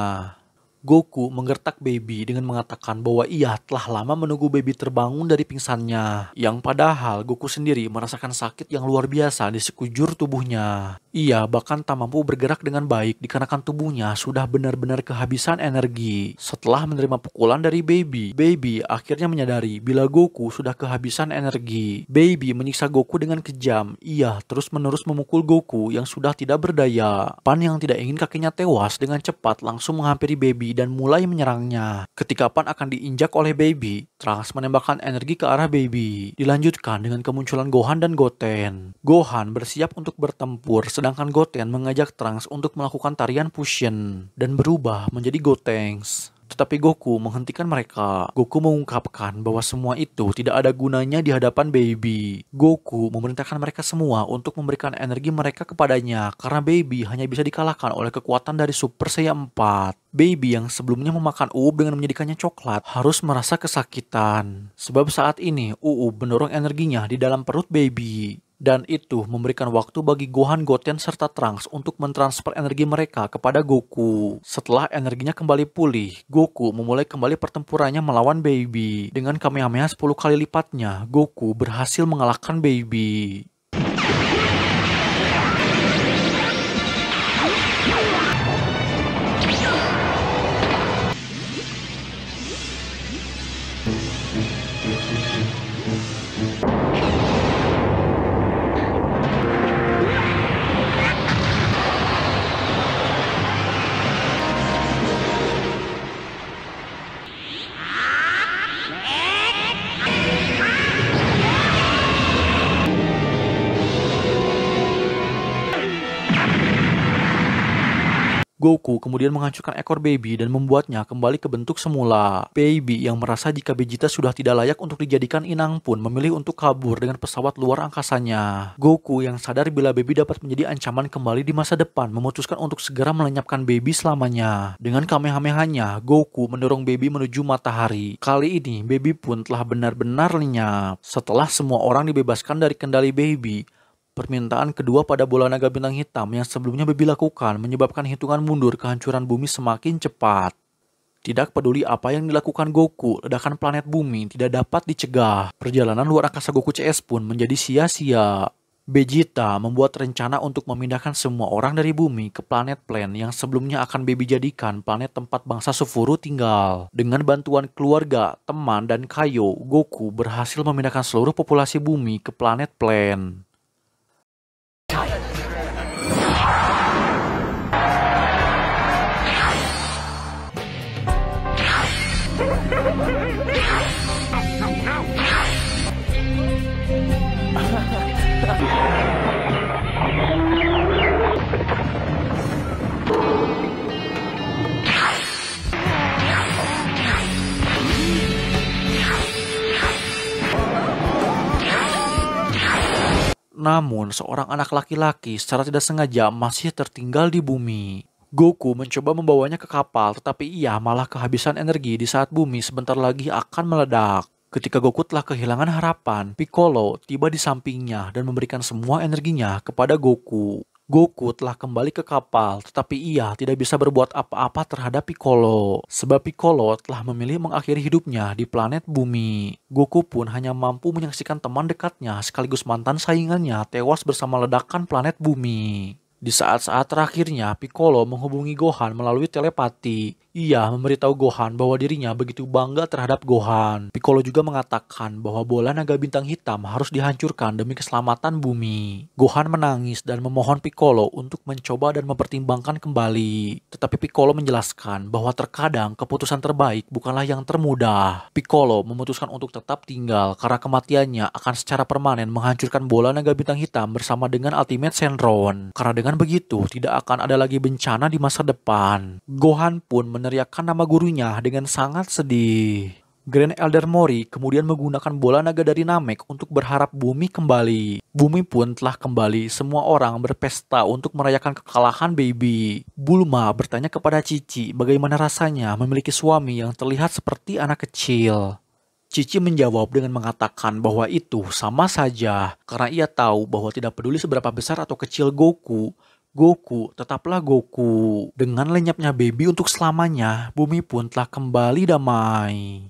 Goku menggertak Baby dengan mengatakan bahwa ia telah lama menunggu Baby terbangun dari pingsannya. Yang padahal Goku sendiri merasakan sakit yang luar biasa di sekujur tubuhnya. Ia bahkan tak mampu bergerak dengan baik dikarenakan tubuhnya sudah benar-benar kehabisan energi. Setelah menerima pukulan dari Baby, Baby akhirnya menyadari bila Goku sudah kehabisan energi. Baby menyiksa Goku dengan kejam. Ia terus-menerus memukul Goku yang sudah tidak berdaya. Pan yang tidak ingin kakinya tewas dengan cepat langsung menghampiri Baby dan mulai menyerangnya. Ketika Pan akan diinjak oleh Baby, Trunks menembakkan energi ke arah Baby. Dilanjutkan dengan kemunculan Gohan dan Goten. Gohan bersiap untuk bertempur, sedangkan Goten mengajak Trunks untuk melakukan tarian fusion dan berubah menjadi Gotenks. Tetapi Goku menghentikan mereka. Goku mengungkapkan bahwa semua itu tidak ada gunanya di hadapan Baby. Goku memerintahkan mereka semua untuk memberikan energi mereka kepadanya karena Baby hanya bisa dikalahkan oleh kekuatan dari Super Saiyan 4. Baby yang sebelumnya memakan Uub dengan menjadikannya coklat harus merasa kesakitan. Sebab saat ini Uub mendorong energinya di dalam perut Baby. Dan itu memberikan waktu bagi Gohan, Goten, serta Trunks untuk mentransfer energi mereka kepada Goku. Setelah energinya kembali pulih, Goku memulai kembali pertempurannya melawan Baby. Dengan Kamehameha 10 kali lipatnya, Goku berhasil mengalahkan Baby. Goku kemudian menghancurkan ekor Baby dan membuatnya kembali ke bentuk semula. Baby yang merasa jika Vegeta sudah tidak layak untuk dijadikan inang pun memilih untuk kabur dengan pesawat luar angkasanya. Goku yang sadar bila Baby dapat menjadi ancaman kembali di masa depan memutuskan untuk segera melenyapkan Baby selamanya. Dengan Kamehamehanya, Goku mendorong Baby menuju matahari. Kali ini Baby pun telah benar-benar lenyap. Setelah semua orang dibebaskan dari kendali Baby, permintaan kedua pada bola naga bintang hitam yang sebelumnya Baby lakukan menyebabkan hitungan mundur kehancuran bumi semakin cepat. Tidak peduli apa yang dilakukan Goku, ledakan planet bumi tidak dapat dicegah. Perjalanan luar angkasa Goku CS pun menjadi sia-sia. Vegeta membuat rencana untuk memindahkan semua orang dari bumi ke planet Plan yang sebelumnya akan Baby jadikan planet tempat bangsa Sufuru tinggal. Dengan bantuan keluarga, teman, dan Kaio, Goku berhasil memindahkan seluruh populasi bumi ke planet Plan. Namun, seorang anak laki-laki secara tidak sengaja masih tertinggal di bumi. Goku mencoba membawanya ke kapal, tetapi ia malah kehabisan energi di saat bumi sebentar lagi akan meledak. Ketika Goku telah kehilangan harapan, Piccolo tiba di sampingnya dan memberikan semua energinya kepada Goku. Goku telah kembali ke kapal, tetapi ia tidak bisa berbuat apa-apa terhadap Piccolo. Sebab Piccolo telah memilih mengakhiri hidupnya di planet bumi. Goku pun hanya mampu menyaksikan teman dekatnya sekaligus mantan saingannya tewas bersama ledakan planet bumi. Di saat-saat terakhirnya, Piccolo menghubungi Gohan melalui telepati. Ia memberitahu Gohan bahwa dirinya begitu bangga terhadap Gohan. Piccolo juga mengatakan bahwa bola naga bintang hitam harus dihancurkan demi keselamatan bumi. Gohan menangis dan memohon Piccolo untuk mencoba dan mempertimbangkan kembali. Tetapi Piccolo menjelaskan bahwa terkadang keputusan terbaik bukanlah yang termudah. Piccolo memutuskan untuk tetap tinggal karena kematiannya akan secara permanen menghancurkan bola naga bintang hitam bersama dengan Ultimate Shenron. Karena dengan begitu tidak akan ada lagi bencana di masa depan. Gohan pun meneriakkan nama gurunya dengan sangat sedih. Grand Elder Mori kemudian menggunakan bola naga dari Namek untuk berharap bumi kembali. Bumi pun telah kembali, semua orang berpesta untuk merayakan kekalahan Baby. Bulma bertanya kepada Cici bagaimana rasanya memiliki suami yang terlihat seperti anak kecil. Cici menjawab dengan mengatakan bahwa itu sama saja karena ia tahu bahwa tidak peduli seberapa besar atau kecil Goku, Goku, tetaplah Goku. Dengan lenyapnya Baby untuk selamanya, bumi pun telah kembali damai.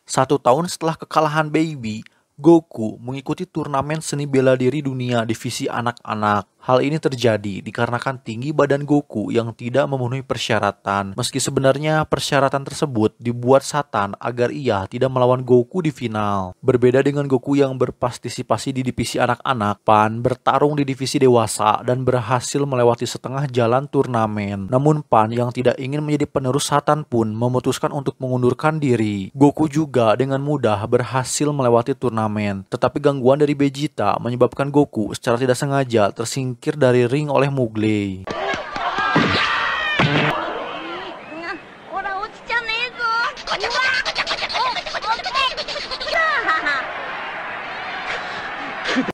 1 tahun setelah kekalahan Baby, Goku mengikuti turnamen seni bela diri dunia divisi anak-anak. Hal ini terjadi dikarenakan tinggi badan Goku yang tidak memenuhi persyaratan. Meski sebenarnya persyaratan tersebut dibuat Satan agar ia tidak melawan Goku di final. Berbeda dengan Goku yang berpartisipasi di divisi anak-anak, Pan bertarung di divisi dewasa dan berhasil melewati setengah jalan turnamen. Namun Pan yang tidak ingin menjadi penerus Satan pun memutuskan untuk mengundurkan diri. Goku juga dengan mudah berhasil melewati turnamen. Tetapi gangguan dari Vegeta menyebabkan Goku secara tidak sengaja tersingkir dari ring oleh Mowgli. ほら落ちちゃねえぞ。こちゃこちゃこちゃこちゃこちゃこちゃこちゃこちゃ。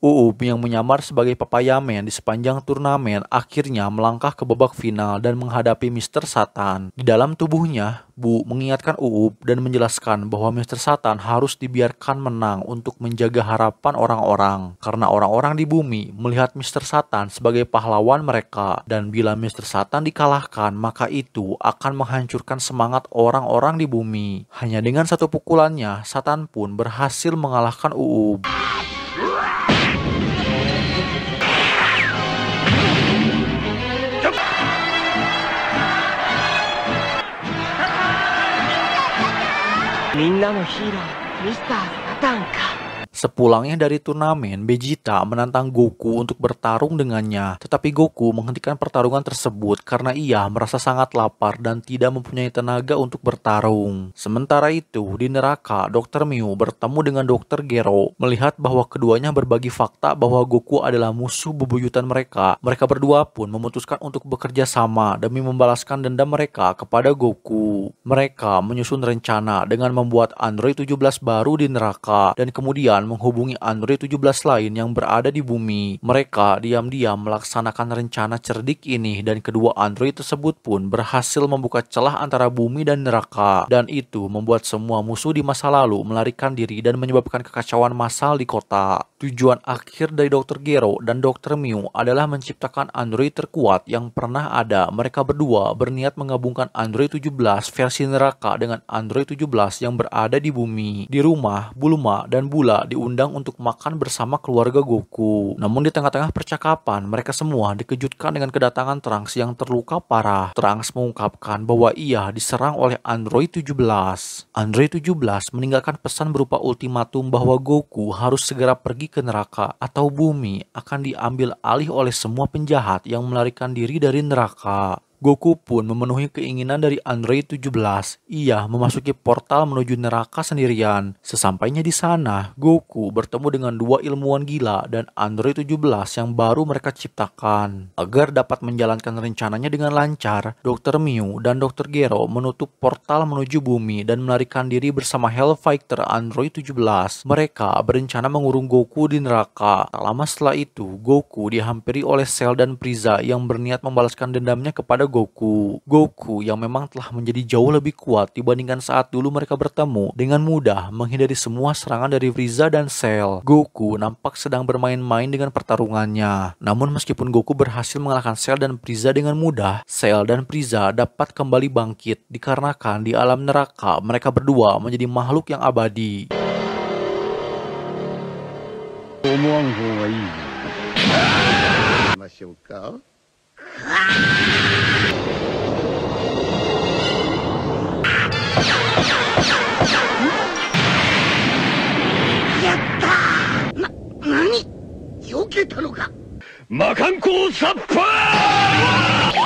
Uub yang menyamar sebagai Papayaman di sepanjang turnamen akhirnya melangkah ke babak final dan menghadapi Mr. Satan. Di dalam tubuhnya, Bu mengingatkan Uub dan menjelaskan bahwa Mr. Satan harus dibiarkan menang untuk menjaga harapan orang-orang. Karena orang-orang di bumi melihat Mr. Satan sebagai pahlawan mereka. Dan bila Mr. Satan dikalahkan, maka itu akan menghancurkan semangat orang-orang di bumi. Hanya dengan satu pukulannya, Satan pun berhasil mengalahkan Uub. Sepulangnya dari turnamen, Vegeta menantang Goku untuk bertarung dengannya. Tetapi Goku menghentikan pertarungan tersebut karena ia merasa sangat lapar dan tidak mempunyai tenaga untuk bertarung. Sementara itu, di neraka, Dr. Mew bertemu dengan Dr. Gero. Melihat bahwa keduanya berbagi fakta bahwa Goku adalah musuh bebuyutan mereka, mereka berdua pun memutuskan untuk bekerja sama demi membalaskan dendam mereka kepada Goku. Mereka menyusun rencana dengan membuat Android 17 baru di neraka dan kemudian menghubungi Android 17 lain yang berada di bumi. Mereka diam-diam melaksanakan rencana cerdik ini dan kedua Android tersebut pun berhasil membuka celah antara bumi dan neraka. Dan itu membuat semua musuh di masa lalu melarikan diri dan menyebabkan kekacauan massal di kota. Tujuan akhir dari Dr. Gero dan Dr. Mew adalah menciptakan Android terkuat yang pernah ada. Mereka berdua berniat menggabungkan Android 17 versi neraka dengan Android 17 yang berada di bumi. Di rumah, Bulma dan Bula diundang untuk makan bersama keluarga Goku. Namun di tengah-tengah percakapan, mereka semua dikejutkan dengan kedatangan Trunks yang terluka parah. Trunks mengungkapkan bahwa ia diserang oleh Android 17. Android 17 meninggalkan pesan berupa ultimatum bahwa Goku harus segera pergi ke neraka atau bumi akan diambil alih oleh semua penjahat yang melarikan diri dari neraka. Goku pun memenuhi keinginan dari Android 17. Ia memasuki portal menuju neraka sendirian. Sesampainya di sana, Goku bertemu dengan dua ilmuwan gila dan Android 17 yang baru mereka ciptakan. Agar dapat menjalankan rencananya dengan lancar, Dr. Mew dan Dr. Gero menutup portal menuju bumi dan melarikan diri bersama Hellfighter Android 17. Mereka berencana mengurung Goku di neraka. Tak lama setelah itu, Goku dihampiri oleh Cell dan Frieza yang berniat membalaskan dendamnya kepada Goku. Goku yang memang telah menjadi jauh lebih kuat dibandingkan saat dulu mereka bertemu, dengan mudah menghindari semua serangan dari Frieza dan Cell. Goku nampak sedang bermain-main dengan pertarungannya. Namun meskipun Goku berhasil mengalahkan Cell dan Frieza dengan mudah, Cell dan Frieza dapat kembali bangkit dikarenakan di alam neraka mereka berdua menjadi makhluk yang abadi. 思わん方がいいましょうか。 何避けたのか。魔漢光サッパー。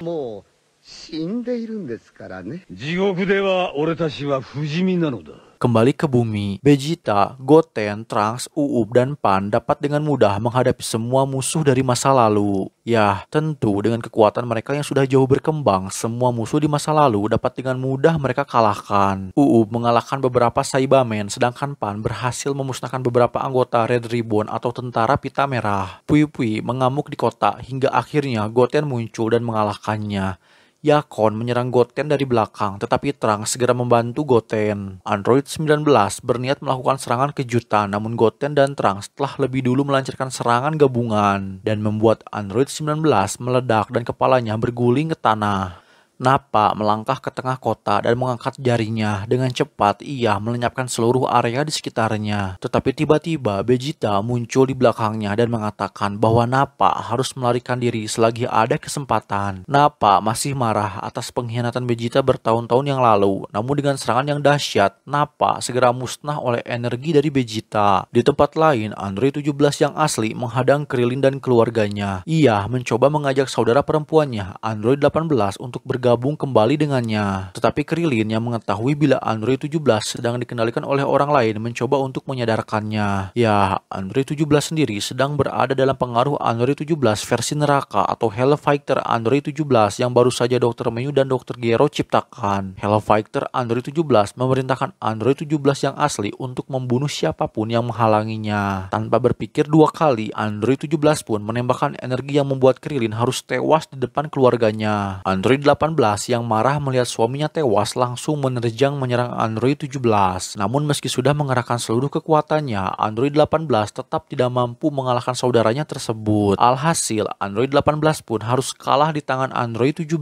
もう死んでいるんですからね。地獄では俺たちは不死身なのだ。Kembali ke bumi, Vegeta, Goten, Trunks, Uub, dan Pan dapat dengan mudah menghadapi semua musuh dari masa lalu. Ya, tentu dengan kekuatan mereka yang sudah jauh berkembang, semua musuh di masa lalu dapat dengan mudah mereka kalahkan. Uub mengalahkan beberapa Saibamen, sedangkan Pan berhasil memusnahkan beberapa anggota Red Ribbon atau tentara pita merah. Pui Pui mengamuk di kota hingga akhirnya Goten muncul dan mengalahkannya. Yakon menyerang Goten dari belakang, tetapi Trunks segera membantu Goten. Android 19 berniat melakukan serangan kejutan, namun Goten dan Trunks telah lebih dulu melancarkan serangan gabungan dan membuat Android 19 meledak dan kepalanya berguling ke tanah. Nappa melangkah ke tengah kota dan mengangkat jarinya. Dengan cepat, ia melenyapkan seluruh area di sekitarnya. Tetapi tiba-tiba, Vegeta muncul di belakangnya dan mengatakan bahwa Nappa harus melarikan diri selagi ada kesempatan. Nappa masih marah atas pengkhianatan Vegeta bertahun-tahun yang lalu. Namun dengan serangan yang dahsyat, Nappa segera musnah oleh energi dari Vegeta. Di tempat lain, Android 17 yang asli menghadang Krillin dan keluarganya. Ia mencoba mengajak saudara perempuannya, Android 18, untuk bergabung kembali dengannya. Tetapi Krillin yang mengetahui bila Android 17 sedang dikendalikan oleh orang lain mencoba untuk menyadarkannya. Ya, Android 17 sendiri sedang berada dalam pengaruh Android 17 versi neraka atau Hellfighter Android 17 yang baru saja Dr. Mew dan Dr. Gero ciptakan. Hellfighter Android 17 memerintahkan Android 17 yang asli untuk membunuh siapapun yang menghalanginya. Tanpa berpikir dua kali, Android 17 pun menembakkan energi yang membuat Krillin harus tewas di depan keluarganya. Android 18 yang marah melihat suaminya tewas langsung menerjang menyerang Android 17. Namun meski sudah mengerahkan seluruh kekuatannya, Android 18 tetap tidak mampu mengalahkan saudaranya tersebut. Alhasil, Android 18 pun harus kalah di tangan Android 17.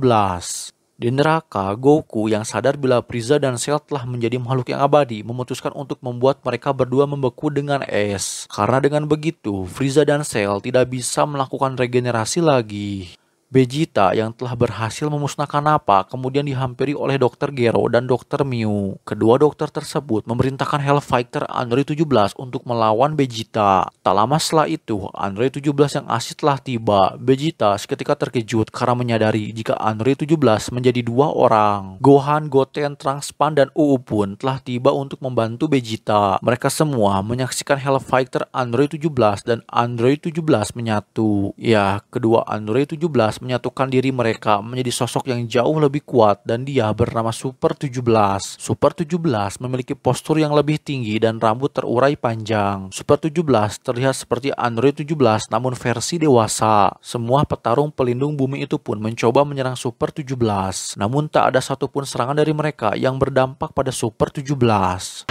Di neraka, Goku yang sadar bila Frieza dan Cell telah menjadi makhluk yang abadi memutuskan untuk membuat mereka berdua membeku dengan es. Karena dengan begitu, Frieza dan Cell tidak bisa melakukan regenerasi lagi. Vegeta yang telah berhasil memusnahkan Nappa kemudian dihampiri oleh Dr. Gero dan Dr. Mew. Kedua dokter tersebut memerintahkan Hellfighter Android 17 untuk melawan Vegeta. Tak lama setelah itu, Android 17 yang asli telah tiba. Vegeta seketika terkejut karena menyadari jika Android 17 menjadi dua orang. Gohan, Goten, Trunks, Pan, dan Uub pun telah tiba untuk membantu Vegeta. Mereka semua menyaksikan Hellfighter Android 17 dan Android 17 menyatu. Ya, kedua Android 17 menyatukan diri mereka menjadi sosok yang jauh lebih kuat dan dia bernama Super 17. Super 17 memiliki postur yang lebih tinggi dan rambut terurai panjang. Super 17 terlihat seperti Android 17 namun versi dewasa. Semua petarung pelindung bumi itu pun mencoba menyerang Super 17. Namun tak ada satupun serangan dari mereka yang berdampak pada Super 17.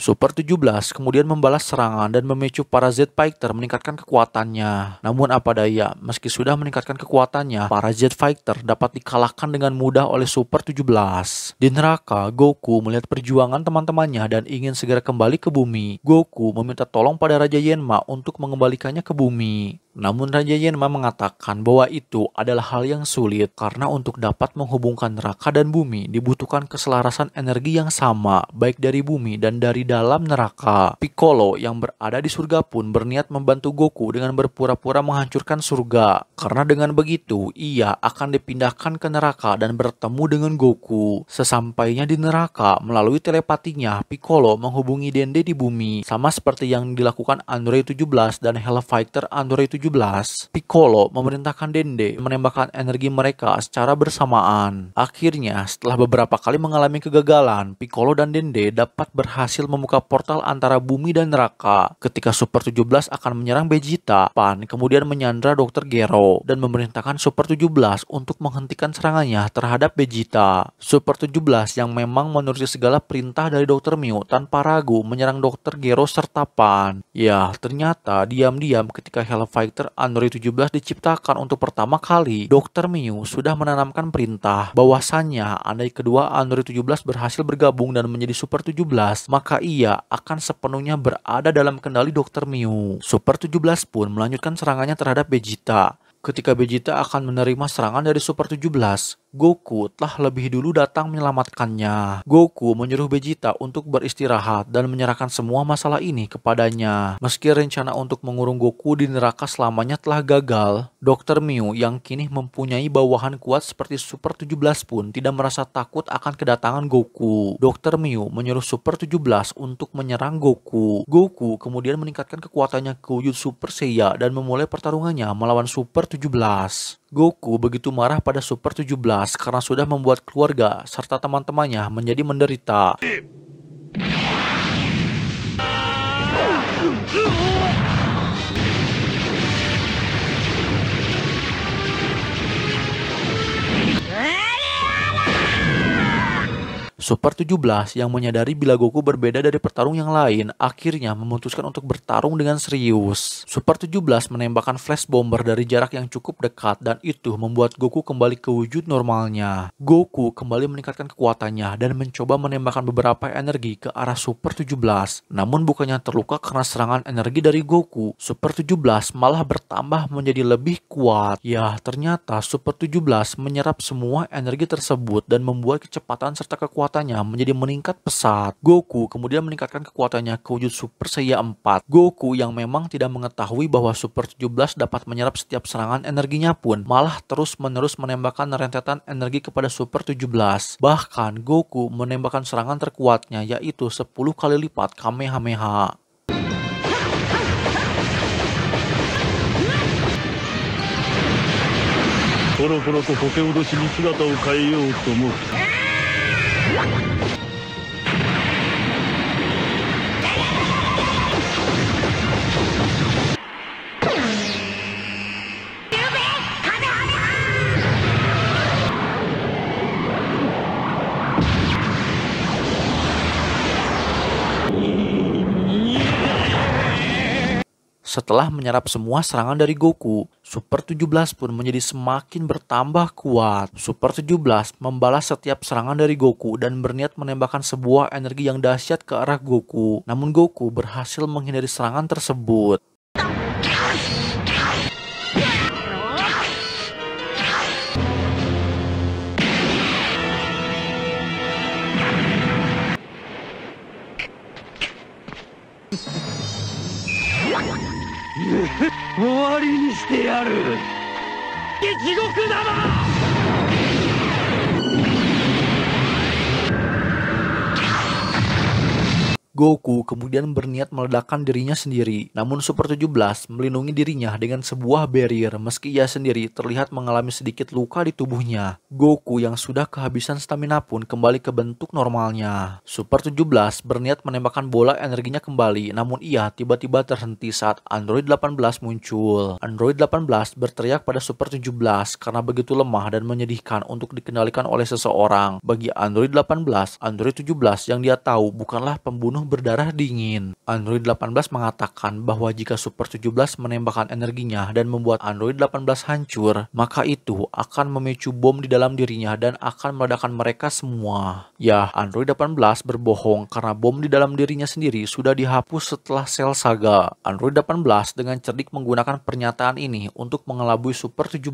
Super 17 kemudian membalas serangan dan memicu para Z-Fighter meningkatkan kekuatannya. Namun apa daya, meski sudah meningkatkan kekuatannya, para Z-Fighter dapat dikalahkan dengan mudah oleh Super 17. Di neraka, Goku melihat perjuangan teman-temannya dan ingin segera kembali ke bumi. Goku meminta tolong pada Raja Yenma untuk mengembalikannya ke bumi. Namun Raja Yenma mengatakan bahwa itu adalah hal yang sulit karena untuk dapat menghubungkan neraka dan bumi dibutuhkan keselarasan energi yang sama baik dari bumi dan dari dalam neraka. Piccolo yang berada di surga pun berniat membantu Goku dengan berpura-pura menghancurkan surga. Karena dengan begitu ia akan dipindahkan ke neraka dan bertemu dengan Goku. Sesampainya di neraka, melalui telepatinya Piccolo menghubungi Dende di bumi, sama seperti yang dilakukan Android 17 dan Hellfighter Android 17 17, Piccolo memerintahkan Dende menembakkan energi mereka secara bersamaan. Akhirnya, setelah beberapa kali mengalami kegagalan, Piccolo dan Dende dapat berhasil membuka portal antara bumi dan neraka. Ketika Super 17 akan menyerang Vegeta, Pan kemudian menyandra Dr. Gero dan memerintahkan Super 17 untuk menghentikan serangannya terhadap Vegeta. Super 17 yang memang menuruti segala perintah dari Dr. Mew tanpa ragu menyerang Dr. Gero serta Pan. Ya, ternyata diam-diam ketika Hellfighter Android 17 diciptakan untuk pertama kali, Dr. Mew sudah menanamkan perintah bahwasannya andai kedua Android 17 berhasil bergabung dan menjadi Super 17, maka ia akan sepenuhnya berada dalam kendali Dr. Mew. Super 17 pun melanjutkan serangannya terhadap Vegeta. Ketika Vegeta akan menerima serangan dari Super 17, Goku telah lebih dulu datang menyelamatkannya. Goku menyuruh Vegeta untuk beristirahat dan menyerahkan semua masalah ini kepadanya. Meski rencana untuk mengurung Goku di neraka selamanya telah gagal, Dr. Mew yang kini mempunyai bawahan kuat seperti Super 17 pun tidak merasa takut akan kedatangan Goku. Dr. Mew menyuruh Super 17 untuk menyerang Goku. Goku kemudian meningkatkan kekuatannya ke wujud Super Saiya dan memulai pertarungannya melawan Super 17. Goku begitu marah pada Super 17 karena sudah membuat keluarga serta teman-temannya menjadi menderita. Super 17 yang menyadari bila Goku berbeda dari petarung yang lain akhirnya memutuskan untuk bertarung dengan serius. Super 17 menembakkan flash bomber dari jarak yang cukup dekat dan itu membuat Goku kembali ke wujud normalnya. Goku kembali meningkatkan kekuatannya dan mencoba menembakkan beberapa energi ke arah Super 17. Namun bukannya terluka karena serangan energi dari Goku, Super 17 malah bertambah menjadi lebih kuat. Ya, ternyata Super 17 menyerap semua energi tersebut dan membuat kecepatan serta kekuatan menjadi meningkat pesat. Goku kemudian meningkatkan kekuatannya ke wujud Super Saiya 4. Goku yang memang tidak mengetahui bahwa Super 17 dapat menyerap setiap serangan energinya pun malah terus-menerus menembakkan rentetan energi kepada Super 17. Bahkan Goku menembakkan serangan terkuatnya yaitu 10 kali lipat Kamehameha. Setelah menyerap semua serangan dari Goku, Super 17 pun menjadi semakin bertambah kuat. Super 17 membalas setiap serangan dari Goku dan berniat menembakkan sebuah energi yang dahsyat ke arah Goku. Namun Goku berhasil menghindari serangan tersebut. Goku kemudian berniat meledakkan dirinya sendiri. Namun Super 17 melindungi dirinya dengan sebuah barrier meski ia sendiri terlihat mengalami sedikit luka di tubuhnya. Goku yang sudah kehabisan stamina pun kembali ke bentuk normalnya. Super 17 berniat menembakkan bola energinya kembali, namun ia tiba-tiba terhenti saat Android 18 muncul. Android 18 berteriak pada Super 17 karena begitu lemah dan menyedihkan untuk dikendalikan oleh seseorang. Bagi Android 18, Android 17 yang dia tahu bukanlah pembunuh berdarah dingin. Android 18 mengatakan bahwa jika Super 17 menembakkan energinya dan membuat Android 18 hancur, maka itu akan memicu bom di dalam dirinya dan akan meledakkan mereka semua. Ya, Android 18 berbohong karena bom di dalam dirinya sendiri sudah dihapus setelah Cell Saga. Android 18 dengan cerdik menggunakan pernyataan ini untuk mengelabui Super 17.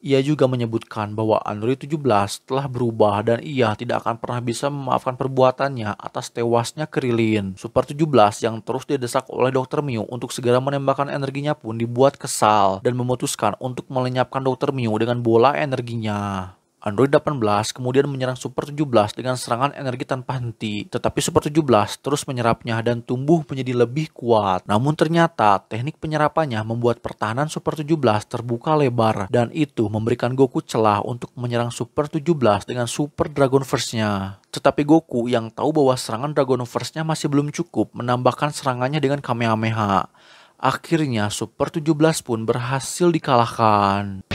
Ia juga menyebutkan bahwa Android 17 telah berubah dan ia tidak akan pernah bisa memaafkan perbuatannya atas tewasnya Krillin. Super 17 yang terus didesak oleh Dr. Mew untuk segera menembakkan energinya pun dibuat kesal dan memutuskan untuk melenyapkan Dr. Mew dengan bola energinya. Android 18 kemudian menyerang Super 17 dengan serangan energi tanpa henti, tetapi Super 17 terus menyerapnya dan tumbuh menjadi lebih kuat. Namun ternyata teknik penyerapannya membuat pertahanan Super 17 terbuka lebar, dan itu memberikan Goku celah untuk menyerang Super 17 dengan Super Dragon Verse-nya. Tetapi Goku yang tahu bahwa serangan Dragon Verse-nya masih belum cukup menambahkan serangannya dengan Kamehameha. Akhirnya Super 17 pun berhasil dikalahkan.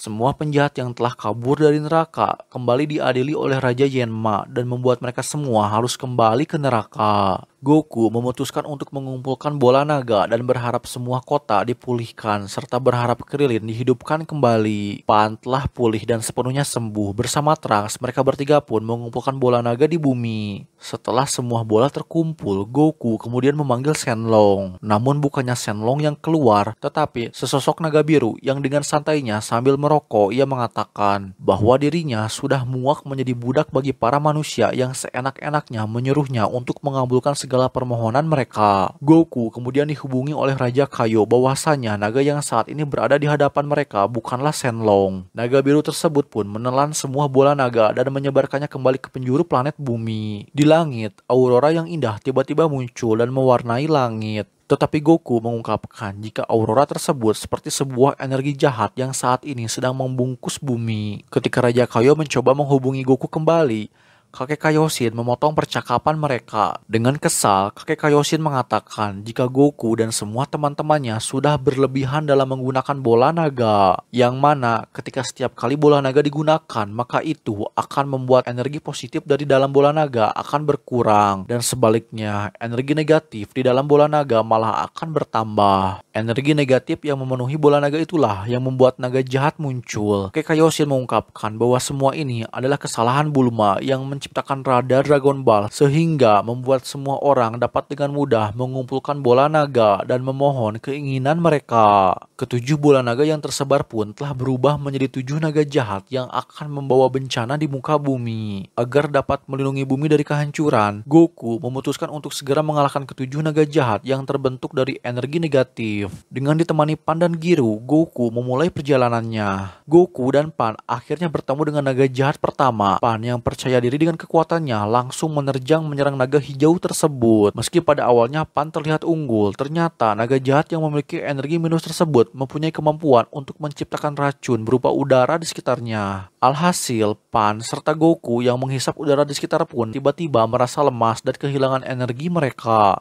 Semua penjahat yang telah kabur dari neraka kembali diadili oleh Raja Yenma dan membuat mereka semua harus kembali ke neraka. Goku memutuskan untuk mengumpulkan bola naga dan berharap semua kota dipulihkan serta berharap Krillin dihidupkan kembali. Pan telah pulih dan sepenuhnya sembuh. Bersama Trunks, mereka bertiga pun mengumpulkan bola naga di bumi. Setelah semua bola terkumpul, Goku kemudian memanggil Shenlong. Namun bukannya Shenlong yang keluar, tetapi sesosok naga biru yang dengan santainya sambil merokok ia mengatakan bahwa dirinya sudah muak menjadi budak bagi para manusia yang seenak-enaknya menyuruhnya untuk mengabulkan segala permohonan mereka. Goku kemudian dihubungi oleh Raja Kaio bahwasanya naga yang saat ini berada di hadapan mereka bukanlah Shenlong. Naga biru tersebut pun menelan semua bola naga dan menyebarkannya kembali ke penjuru planet bumi. Di langit, aurora yang indah tiba-tiba muncul dan mewarnai langit. Tetapi Goku mengungkapkan jika aurora tersebut seperti sebuah energi jahat yang saat ini sedang membungkus bumi. Ketika Raja Kaio mencoba menghubungi Goku kembali, kakek Kaioshin memotong percakapan mereka. Dengan kesal, kakek Kaioshin mengatakan jika Goku dan semua teman-temannya sudah berlebihan dalam menggunakan bola naga. Yang mana ketika setiap kali bola naga digunakan, maka itu akan membuat energi positif dari dalam bola naga akan berkurang. Dan sebaliknya, energi negatif di dalam bola naga malah akan bertambah. Energi negatif yang memenuhi bola naga itulah yang membuat naga jahat muncul. Kakek Kaioshin mengungkapkan bahwa semua ini adalah kesalahan Bulma yang menciptakan radar Dragon Ball sehingga membuat semua orang dapat dengan mudah mengumpulkan bola naga dan memohon keinginan mereka. Ketujuh bola naga yang tersebar pun telah berubah menjadi 7 naga jahat yang akan membawa bencana di muka bumi. Agar dapat melindungi bumi dari kehancuran, Goku memutuskan untuk segera mengalahkan ketujuh naga jahat yang terbentuk dari energi negatif. Dengan ditemani Pan dan Giru, Goku memulai perjalanannya. Goku dan Pan akhirnya bertemu dengan naga jahat pertama. Pan yang percaya diri dengan kekuatannya langsung menerjang menyerang naga hijau tersebut. Meski pada awalnya Pan terlihat unggul, ternyata naga jahat yang memiliki energi minus tersebut mempunyai kemampuan untuk menciptakan racun berupa udara di sekitarnya. Alhasil, Pan serta Goku yang menghisap udara di sekitar pun tiba-tiba merasa lemas dan kehilangan energi mereka.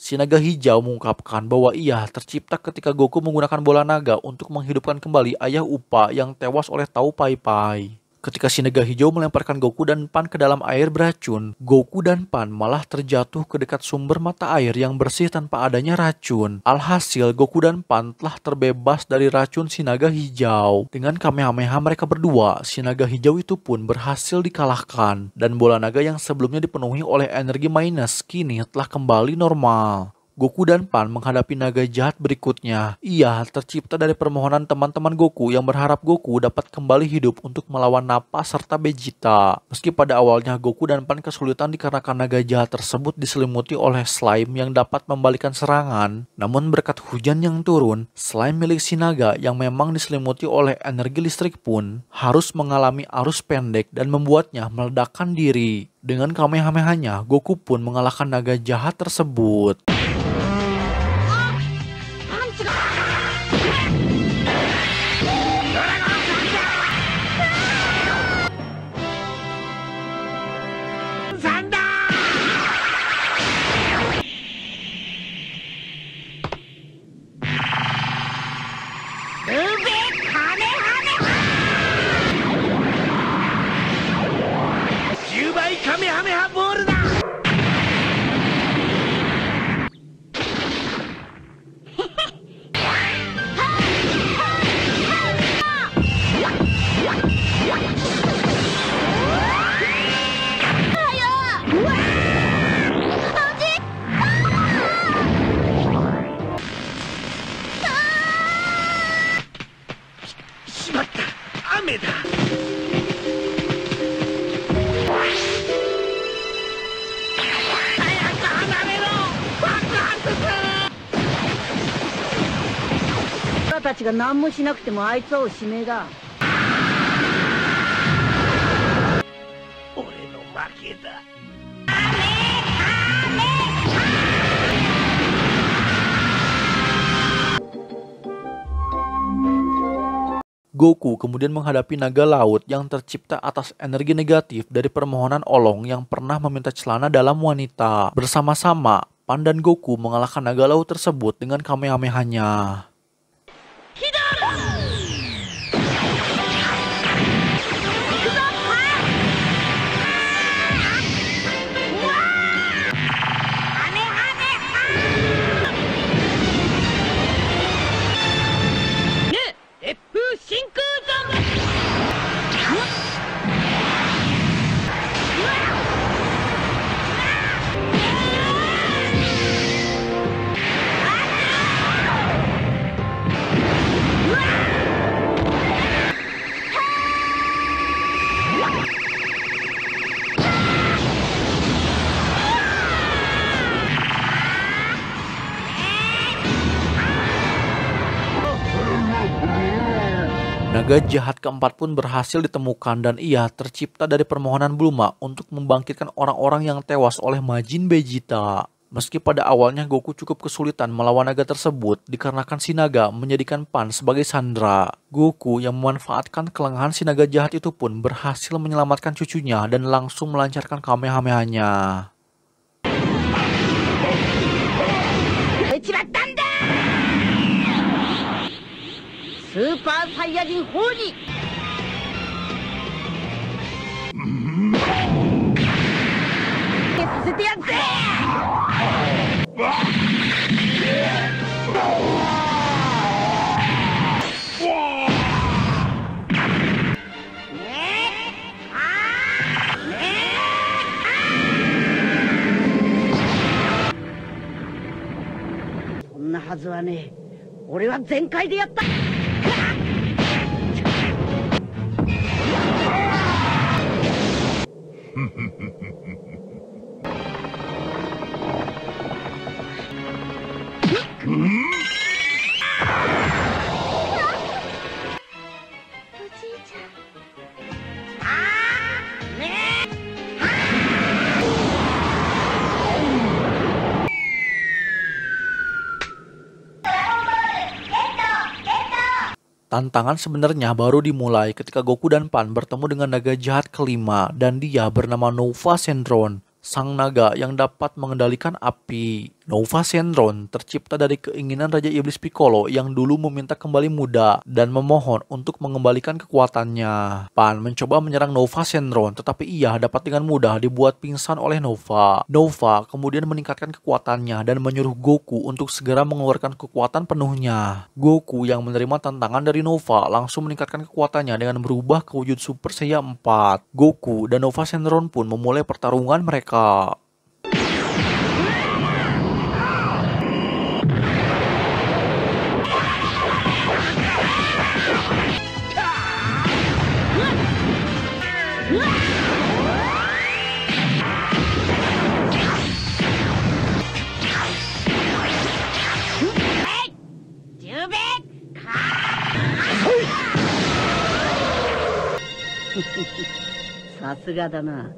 Si naga hijau mengungkapkan bahwa ia tercipta ketika Goku menggunakan bola naga untuk menghidupkan kembali ayah Upa yang tewas oleh Tao Pai Pai. Ketika si naga hijau melemparkan Goku dan Pan ke dalam air beracun, Goku dan Pan malah terjatuh ke dekat sumber mata air yang bersih tanpa adanya racun. Alhasil, Goku dan Pan telah terbebas dari racun si naga hijau. Dengan Kamehameha mereka berdua, si naga hijau itu pun berhasil dikalahkan. Dan bola naga yang sebelumnya dipenuhi oleh energi minus kini telah kembali normal. Goku dan Pan menghadapi naga jahat berikutnya. Ia tercipta dari permohonan teman-teman Goku yang berharap Goku dapat kembali hidup untuk melawan Nappa serta Vegeta. Meski pada awalnya Goku dan Pan kesulitan dikarenakan naga jahat tersebut diselimuti oleh slime yang dapat membalikan serangan, namun berkat hujan yang turun, slime milik si naga yang memang diselimuti oleh energi listrik pun harus mengalami arus pendek dan membuatnya meledakkan diri. Dengan Kamehamehanya, Goku pun mengalahkan naga jahat tersebut. たちが何もしなくてもあいつはおしめえだ。俺の負けだ。Goku kemudian menghadapi naga laut yang tercipta atas energi negatif dari permohonan Olong yang pernah meminta celana dalam wanita. Bersama-sama, Pan dan Goku mengalahkan naga laut tersebut dengan Kamehameha-nya. Naga jahat keempat pun berhasil ditemukan dan ia tercipta dari permohonan Bulma untuk membangkitkan orang-orang yang tewas oleh Majin Vegeta. Meski pada awalnya Goku cukup kesulitan melawan naga tersebut dikarenakan si naga menjadikan Pan sebagai sandera, Goku yang memanfaatkan kelengahan si naga jahat itu pun berhasil menyelamatkan cucunya dan langsung melancarkan Kamehameha-nya. Super Saiyajin 4にさせてやっぜ。そんなはずはねえ。俺は全開でやった。Tantangan sebenarnya baru dimulai ketika Goku dan Pan bertemu dengan naga jahat kelima dan dia bernama Nova Shenron, sang naga yang dapat mengendalikan api. Nova Shenron tercipta dari keinginan Raja Iblis Piccolo yang dulu meminta kembali muda dan memohon untuk mengembalikan kekuatannya. Pan mencoba menyerang Nova Shenron tetapi ia dapat dengan mudah dibuat pingsan oleh Nova. Nova kemudian meningkatkan kekuatannya dan menyuruh Goku untuk segera mengeluarkan kekuatan penuhnya. Goku yang menerima tantangan dari Nova langsung meningkatkan kekuatannya dengan berubah ke wujud Super Saiyan 4. Goku dan Nova Shenron pun memulai pertarungan mereka.さすがだな。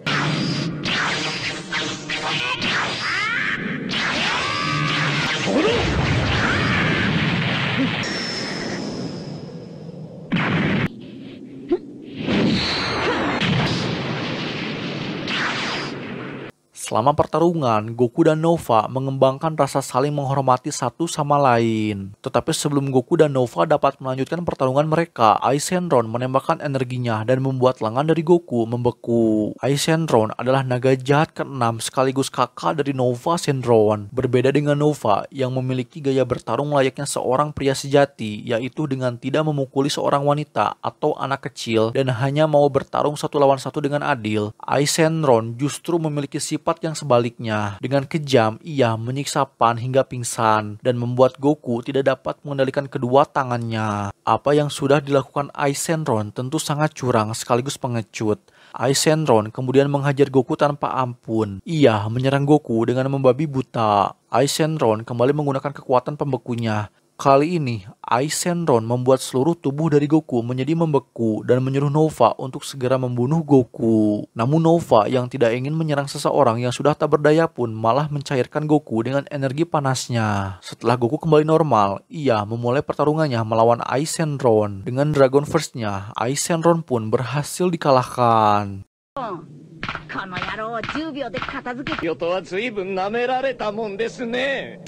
Selama pertarungan, Goku dan Nova mengembangkan rasa saling menghormati satu sama lain. Tetapi sebelum Goku dan Nova dapat melanjutkan pertarungan mereka, Ice Shenron menembakkan energinya dan membuat lengan dari Goku membeku. Ice Shenron adalah naga jahat ke-6 sekaligus kakak dari Nova Shenron. Berbeda dengan Nova yang memiliki gaya bertarung layaknya seorang pria sejati, yaitu dengan tidak memukuli seorang wanita atau anak kecil dan hanya mau bertarung satu lawan satu dengan adil. Ice Shenron justru memiliki sifat yang sebaliknya. Dengan kejam, ia menyiksa Pan hingga pingsan dan membuat Goku tidak dapat mengendalikan kedua tangannya. Apa yang sudah dilakukan Ice Shenron tentu sangat curang sekaligus pengecut. Ice Shenron kemudian menghajar Goku tanpa ampun. Ia menyerang Goku dengan membabi buta. Ice Shenron kembali menggunakan kekuatan pembekunya. Kali ini, Ice Shenron membuat seluruh tubuh dari Goku menjadi membeku dan menyuruh Nova untuk segera membunuh Goku. Namun Nova yang tidak ingin menyerang seseorang yang sudah tak berdaya pun malah mencairkan Goku dengan energi panasnya. Setelah Goku kembali normal, ia memulai pertarungannya melawan Ice Shenron. Dengan Dragon Verse-nya, Ice Shenron pun berhasil dikalahkan. この野郎を10秒で片付けよとは随分舐められたもんですね。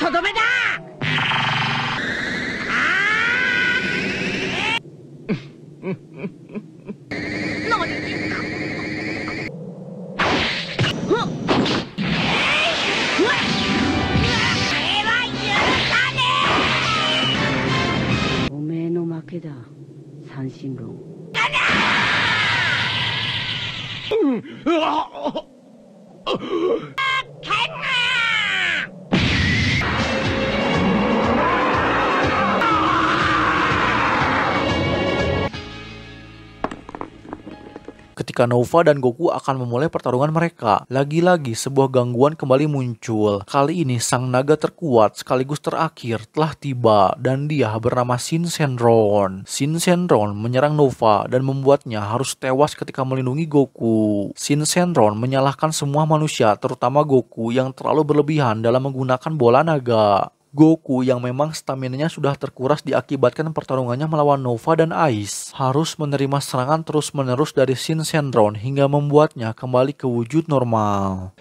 とどめだ。何ですか。おめえの負けだ、三神論。うわっ Ketika Nova dan Goku akan memulai pertarungan mereka, lagi-lagi sebuah gangguan kembali muncul. Kali ini sang naga terkuat sekaligus terakhir telah tiba dan dia bernama Shin Shenron. Shin Shenron menyerang Nova dan membuatnya harus tewas ketika melindungi Goku. Shin Shenron menyalahkan semua manusia terutama Goku yang terlalu berlebihan dalam menggunakan bola naga. Goku yang memang staminanya sudah terkuras diakibatkan pertarungannya melawan Nova dan Ice harus menerima serangan terus-menerus dari Shin Shenron hingga membuatnya kembali ke wujud normal.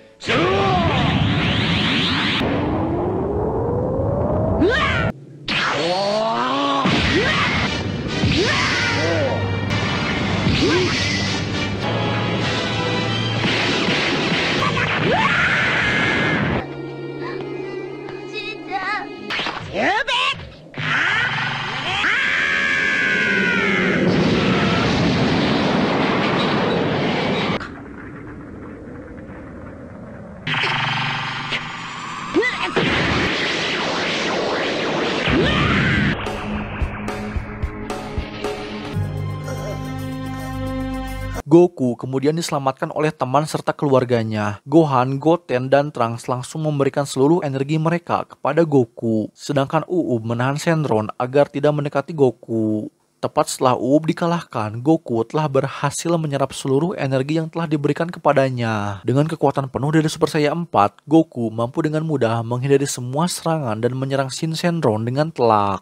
Goku kemudian diselamatkan oleh teman serta keluarganya. Gohan, Goten, dan Trunks langsung memberikan seluruh energi mereka kepada Goku. Sedangkan Uub menahan Shenron agar tidak mendekati Goku. Tepat setelah Uub dikalahkan, Goku telah berhasil menyerap seluruh energi yang telah diberikan kepadanya. Dengan kekuatan penuh dari Super Saiyan 4, Goku mampu dengan mudah menghindari semua serangan dan menyerang Shin Shenron dengan telak.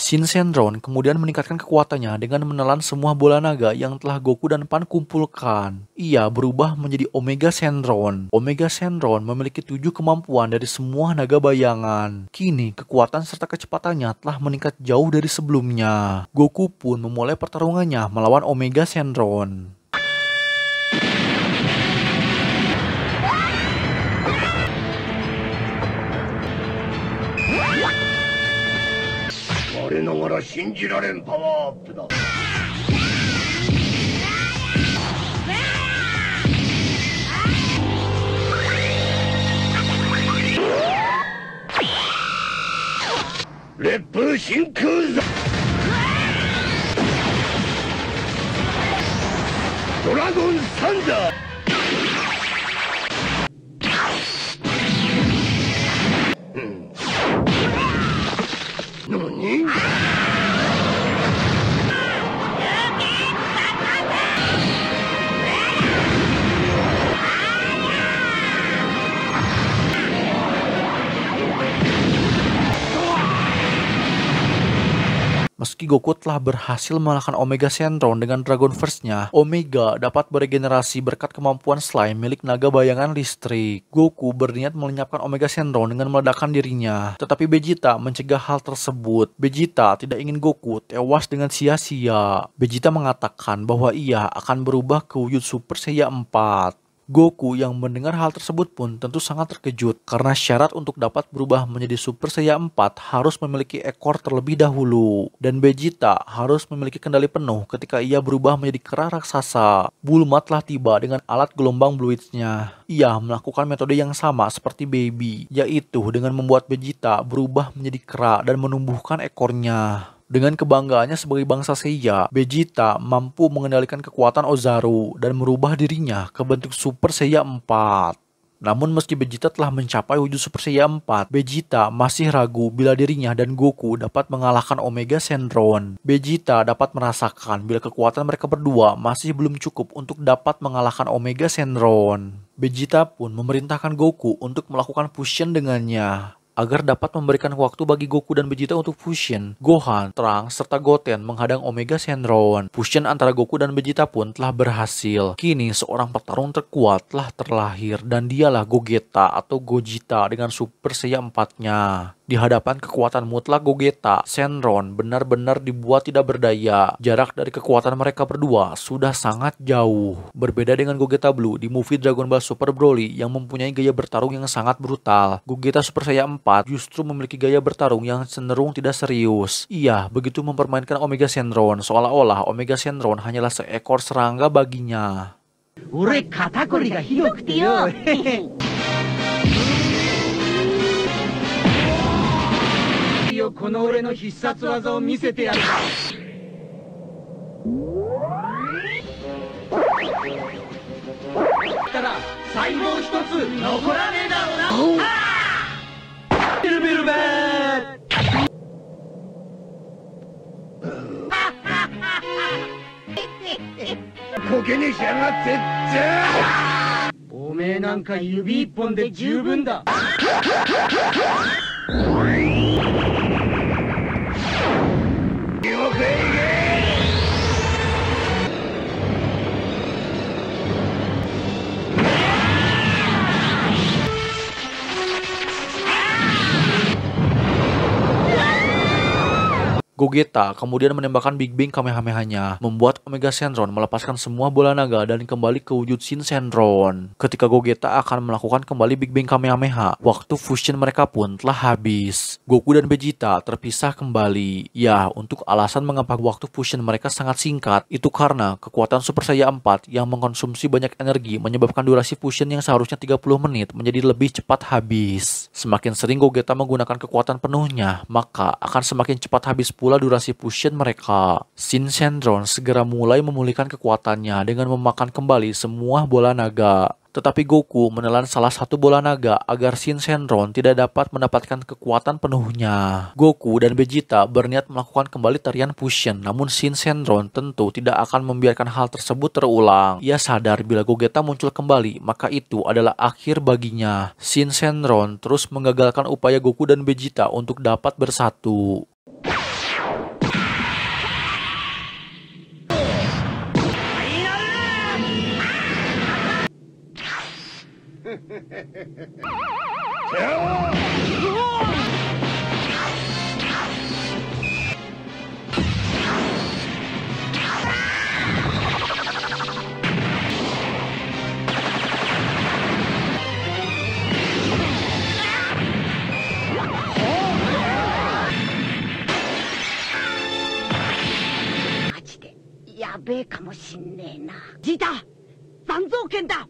Shin Shenron kemudian meningkatkan kekuatannya dengan menelan semua bola naga yang telah Goku dan Pan kumpulkan. Ia berubah menjadi Omega Shenron. Omega Shenron memiliki 7 kemampuan dari semua naga bayangan. Kini kekuatan serta kecepatannya telah meningkat jauh dari sebelumnya. Goku pun memulai pertarungannya melawan Omega Shenron. Dragon Thunder! NANI? Meski Goku telah berhasil mengalahkan Omega Shenron dengan Dragon Verse-nya, Omega dapat beregenerasi berkat kemampuan slime milik naga bayangan listrik. Goku berniat melenyapkan Omega Shenron dengan meledakkan dirinya, tetapi Vegeta mencegah hal tersebut. Vegeta tidak ingin Goku tewas dengan sia-sia. Vegeta mengatakan bahwa ia akan berubah ke wujud Super Saiyan 4. Goku yang mendengar hal tersebut pun tentu sangat terkejut karena syarat untuk dapat berubah menjadi Super Saiyan 4 harus memiliki ekor terlebih dahulu, dan Vegeta harus memiliki kendali penuh ketika ia berubah menjadi kera raksasa. Bulma telah tiba dengan alat gelombang Bluids-nya. Ia melakukan metode yang sama seperti Baby, yaitu dengan membuat Vegeta berubah menjadi kera dan menumbuhkan ekornya. Dengan kebanggaannya sebagai bangsa Seiya, Vegeta mampu mengendalikan kekuatan Ozaru dan merubah dirinya ke bentuk Super Saiyan 4. Namun meski Vegeta telah mencapai wujud Super Saiyan 4, Vegeta masih ragu bila dirinya dan Goku dapat mengalahkan Omega Shenron. Vegeta dapat merasakan bila kekuatan mereka berdua masih belum cukup untuk dapat mengalahkan Omega Shenron. Vegeta pun memerintahkan Goku untuk melakukan fusion dengannya. Agar dapat memberikan waktu bagi Goku dan Vegeta untuk fusion, Gohan, Trunks, serta Goten menghadang Omega Shenron. Fusion antara Goku dan Vegeta pun telah berhasil. Kini seorang petarung terkuat telah terlahir dan dialah Gogeta atau Gogeta dengan Super Saiyan 4-nya. Di hadapan kekuatan mutlak Gogeta, Shenron benar-benar dibuat tidak berdaya. Jarak dari kekuatan mereka berdua sudah sangat jauh. Berbeda dengan Gogeta Blue di movie Dragon Ball Super Broly yang mempunyai gaya bertarung yang sangat brutal, Gogeta Super Saiyan 4 justru memiliki gaya bertarung yang cenderung tidak serius. Ia begitu mempermainkan Omega Shenron seolah-olah Omega Shenron hanyalah seekor serangga baginya. 俺肩こりがひどくてよ。この俺の必殺技を見せてやる。たら細胞一つ残らねえだろうな。ビルビルベー。こけにしやがってって。おめえなんか指一本で十分だ。Gogeta kemudian menembakkan Big Bang Kamehameha-nya, membuat Omega Shenron melepaskan semua bola naga dan kembali ke wujud Shin Shenron. Ketika Gogeta akan melakukan kembali Big Bang Kamehameha, waktu fusion mereka pun telah habis. Goku dan Vegeta terpisah kembali. Ya, untuk alasan mengapa waktu fusion mereka sangat singkat, itu karena kekuatan Super Saiyan 4 yang mengkonsumsi banyak energi menyebabkan durasi fusion yang seharusnya 30 menit menjadi lebih cepat habis. Semakin sering Gogeta menggunakan kekuatan penuhnya, maka akan semakin cepat habis pula durasi fusion mereka. Shin Shenron segera mulai memulihkan kekuatannya dengan memakan kembali semua bola naga. Tetapi Goku menelan salah satu bola naga agar Shin Shenron tidak dapat mendapatkan kekuatan penuhnya. Goku dan Vegeta berniat melakukan kembali tarian fusion, namun Shin Shenron tentu tidak akan membiarkan hal tersebut terulang. Ia sadar bila Gogeta muncul kembali, maka itu adalah akhir baginya. Shin Shenron terus menggagalkan upaya Goku dan Vegeta untuk dapat bersatu.マジでやべえかもしんねえな。ジータ、残像剣だ。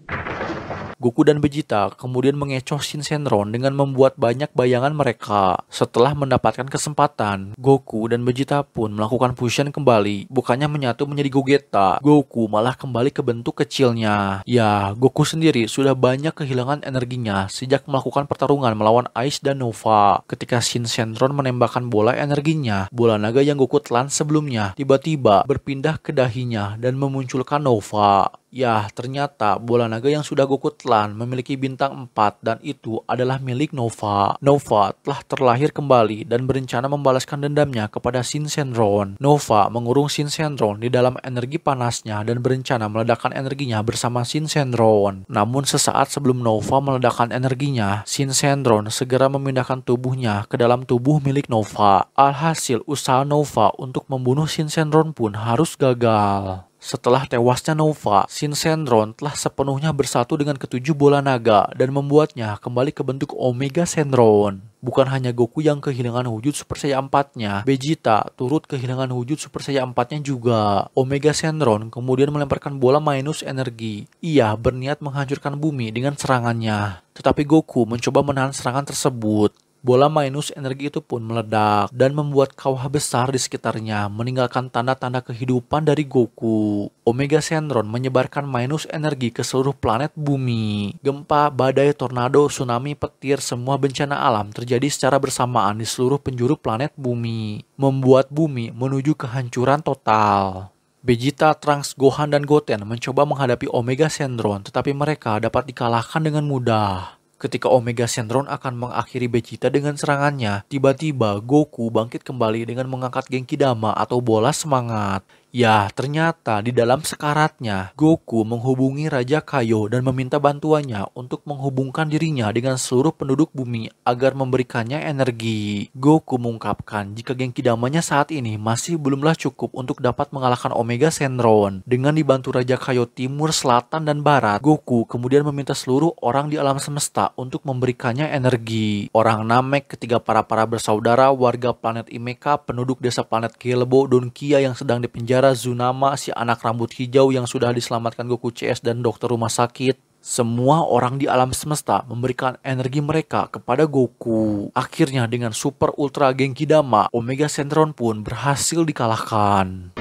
Goku dan Vegeta kemudian mengecoh Shin Shenron dengan membuat banyak bayangan mereka. Setelah mendapatkan kesempatan, Goku dan Vegeta pun melakukan fusion kembali. Bukannya menyatu menjadi Gogeta, Goku malah kembali ke bentuk kecilnya. Ya, Goku sendiri sudah banyak kehilangan energinya sejak melakukan pertarungan melawan Ice dan Nova. Ketika Shin Shenron menembakkan bola energinya, bola naga yang Goku telan sebelumnya tiba-tiba berpindah ke dahinya dan memunculkan Nova. Ya, ternyata bola naga yang sudah Goku telan memiliki bintang 4 dan itu adalah milik Nova. Nova telah terlahir kembali dan berencana membalaskan dendamnya kepada Shinsenron. Nova mengurung Shinsenron di dalam energi panasnya dan berencana meledakkan energinya bersama Shinsenron. Namun sesaat sebelum Nova meledakkan energinya, Shinsenron segera memindahkan tubuhnya ke dalam tubuh milik Nova. Alhasil usaha Nova untuk membunuh Shinsenron pun harus gagal. Setelah tewasnya Nova, Shinsenron telah sepenuhnya bersatu dengan ketujuh bola naga dan membuatnya kembali ke bentuk Omega Shenron. Bukan hanya Goku yang kehilangan wujud Super Saiyan 4-nya, Vegeta turut kehilangan wujud Super Saiyan 4-nya juga. Omega Shenron kemudian melemparkan bola minus energi. Ia berniat menghancurkan bumi dengan serangannya. Tetapi Goku mencoba menahan serangan tersebut. Bola minus energi itu pun meledak dan membuat kawah besar di sekitarnya, meninggalkan tanda-tanda kehidupan dari Goku. Omega Shenron menyebarkan minus energi ke seluruh planet bumi. Gempa, badai, tornado, tsunami, petir, semua bencana alam terjadi secara bersamaan di seluruh penjuru planet bumi, membuat bumi menuju kehancuran total. Vegeta, Trunks, Gohan, dan Goten mencoba menghadapi Omega Shenron, tetapi mereka dapat dikalahkan dengan mudah. Ketika Omega Shenron akan mengakhiri Vegeta dengan serangannya, tiba-tiba Goku bangkit kembali dengan mengangkat Genki Dama atau bola semangat. Ya, ternyata di dalam sekaratnya, Goku menghubungi Raja Kaio dan meminta bantuannya untuk menghubungkan dirinya dengan seluruh penduduk bumi agar memberikannya energi. Goku mengungkapkan jika Genki Damanya saat ini masih belumlah cukup untuk dapat mengalahkan Omega Shenron. Dengan dibantu Raja Kaio timur, selatan, dan barat, Goku kemudian meminta seluruh orang di alam semesta untuk memberikannya energi. Orang Namek, ketiga para bersaudara, warga planet Imeka, penduduk desa planet Gelebo, Donkia yang sedang dipenjara, Zunama, si anak rambut hijau yang sudah diselamatkan Goku CS dan dokter rumah sakit. Semua orang di alam semesta memberikan energi mereka kepada Goku. Akhirnya dengan Super Ultra Genki Dama, Omega Shenron pun berhasil dikalahkan.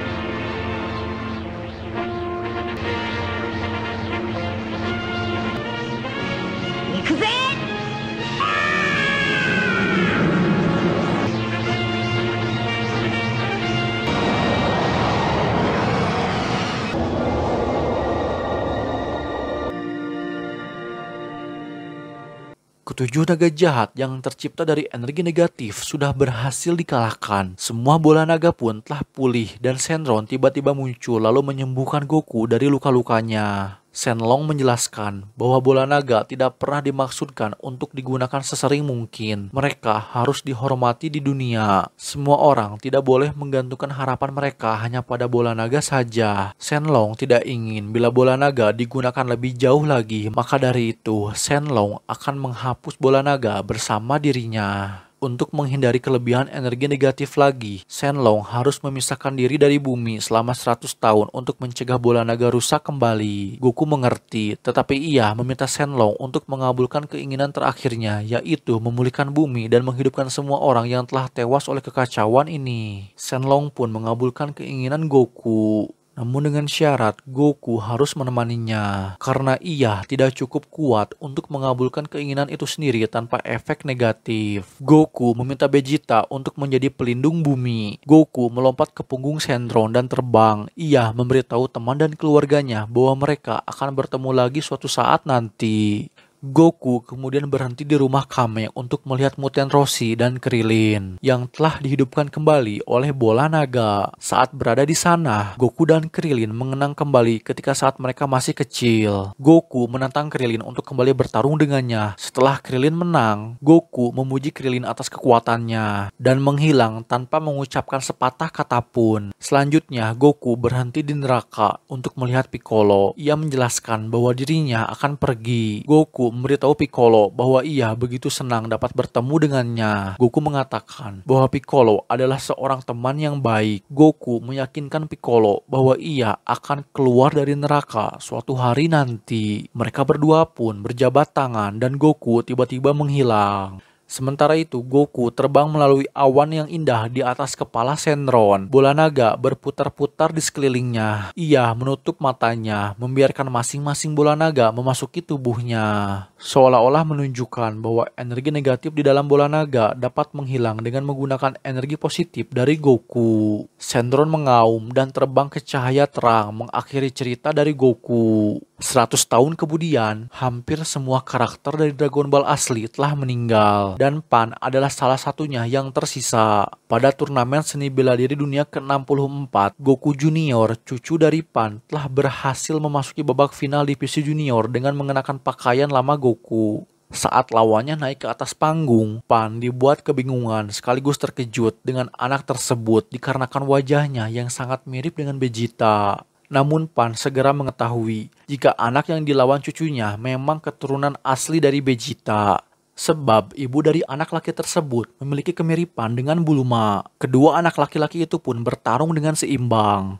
Ketujuh naga jahat yang tercipta dari energi negatif sudah berhasil dikalahkan. Semua bola naga pun telah pulih dan Shenron tiba-tiba muncul lalu menyembuhkan Goku dari luka-lukanya. Shenlong menjelaskan bahwa bola naga tidak pernah dimaksudkan untuk digunakan sesering mungkin. Mereka harus dihormati di dunia. Semua orang tidak boleh menggantungkan harapan mereka hanya pada bola naga saja. Shenlong tidak ingin bila bola naga digunakan lebih jauh lagi. Maka dari itu, Shenlong akan menghapus bola naga bersama dirinya. Untuk menghindari kelebihan energi negatif lagi, Shenlong harus memisahkan diri dari bumi selama 100 tahun untuk mencegah bola naga rusak kembali. Goku mengerti, tetapi ia meminta Shenlong untuk mengabulkan keinginan terakhirnya, yaitu memulihkan bumi dan menghidupkan semua orang yang telah tewas oleh kekacauan ini. Shenlong pun mengabulkan keinginan Goku. Namun dengan syarat Goku harus menemaninya, karena ia tidak cukup kuat untuk mengabulkan keinginan itu sendiri tanpa efek negatif. Goku meminta Vegeta untuk menjadi pelindung bumi. Goku melompat ke punggung Shenron dan terbang. Ia memberitahu teman dan keluarganya bahwa mereka akan bertemu lagi suatu saat nanti. Goku kemudian berhenti di rumah Kame untuk melihat Muten Roshi dan Krillin yang telah dihidupkan kembali oleh bola naga. Saat berada di sana, Goku dan Krillin mengenang kembali ketika saat mereka masih kecil. Goku menantang Krillin untuk kembali bertarung dengannya. Setelah Krillin menang, Goku memuji Krillin atas kekuatannya dan menghilang tanpa mengucapkan sepatah kata pun. Selanjutnya, Goku berhenti di neraka untuk melihat Piccolo. Ia menjelaskan bahwa dirinya akan pergi. Goku memberitahu Piccolo bahwa ia begitu senang dapat bertemu dengannya. Goku mengatakan bahwa Piccolo adalah seorang teman yang baik. Goku meyakinkan Piccolo bahwa ia akan keluar dari neraka suatu hari nanti. Mereka berdua pun berjabat tangan dan Goku tiba-tiba menghilang. Sementara itu, Goku terbang melalui awan yang indah di atas kepala Shenron. Bola naga berputar-putar di sekelilingnya. Ia menutup matanya, membiarkan masing-masing bola naga memasuki tubuhnya. Seolah-olah menunjukkan bahwa energi negatif di dalam bola naga dapat menghilang dengan menggunakan energi positif dari Goku. Shenron mengaum dan terbang ke cahaya terang, mengakhiri cerita dari Goku. 100 tahun kemudian, hampir semua karakter dari Dragon Ball asli telah meninggal, dan Pan adalah salah satunya yang tersisa. Pada turnamen seni bela diri dunia ke-64, Goku Junior, cucu dari Pan, telah berhasil memasuki babak final divisi junior dengan mengenakan pakaian lama Goku. Saat lawannya naik ke atas panggung, Pan dibuat kebingungan sekaligus terkejut dengan anak tersebut dikarenakan wajahnya yang sangat mirip dengan Vegeta. Namun Pan segera mengetahui jika anak yang dilawan cucunya memang keturunan asli dari Vegeta. Sebab ibu dari anak laki tersebut memiliki kemiripan dengan Bulma. Kedua anak laki-laki itu pun bertarung dengan seimbang.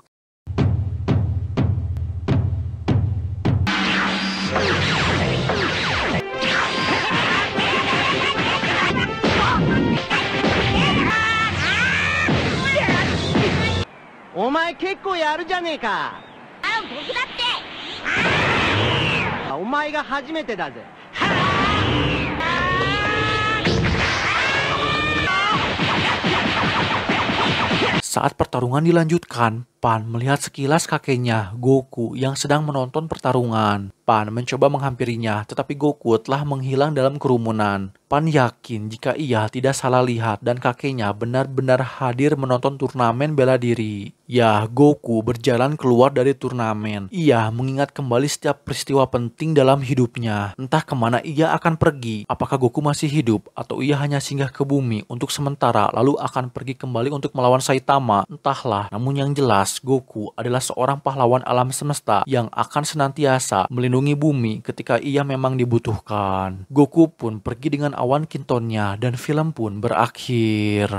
Omae kekko yaru janee ka. 僕だって。お前が初めてだぜ。Saat pertarungan dilanjutkan, Pan melihat sekilas kakeknya, Goku, yang sedang menonton pertarungan. Pan mencoba menghampirinya, tetapi Goku telah menghilang dalam kerumunan. Pan yakin jika ia tidak salah lihat dan kakeknya benar-benar hadir menonton turnamen bela diri. Ya, Goku berjalan keluar dari turnamen. Ia mengingat kembali setiap peristiwa penting dalam hidupnya. Entah kemana ia akan pergi, apakah Goku masih hidup atau ia hanya singgah ke bumi untuk sementara lalu akan pergi kembali untuk melawan Saitama. Entahlah, namun yang jelas Goku adalah seorang pahlawan alam semesta yang akan senantiasa melindungi bumi ketika ia memang dibutuhkan. Goku pun pergi dengan awan kintonnya dan film pun berakhir.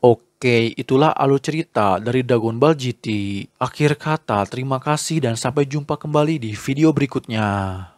Oke, itulah alur cerita dari Dragon Ball GT. Akhir kata, terima kasih dan sampai jumpa kembali di video berikutnya.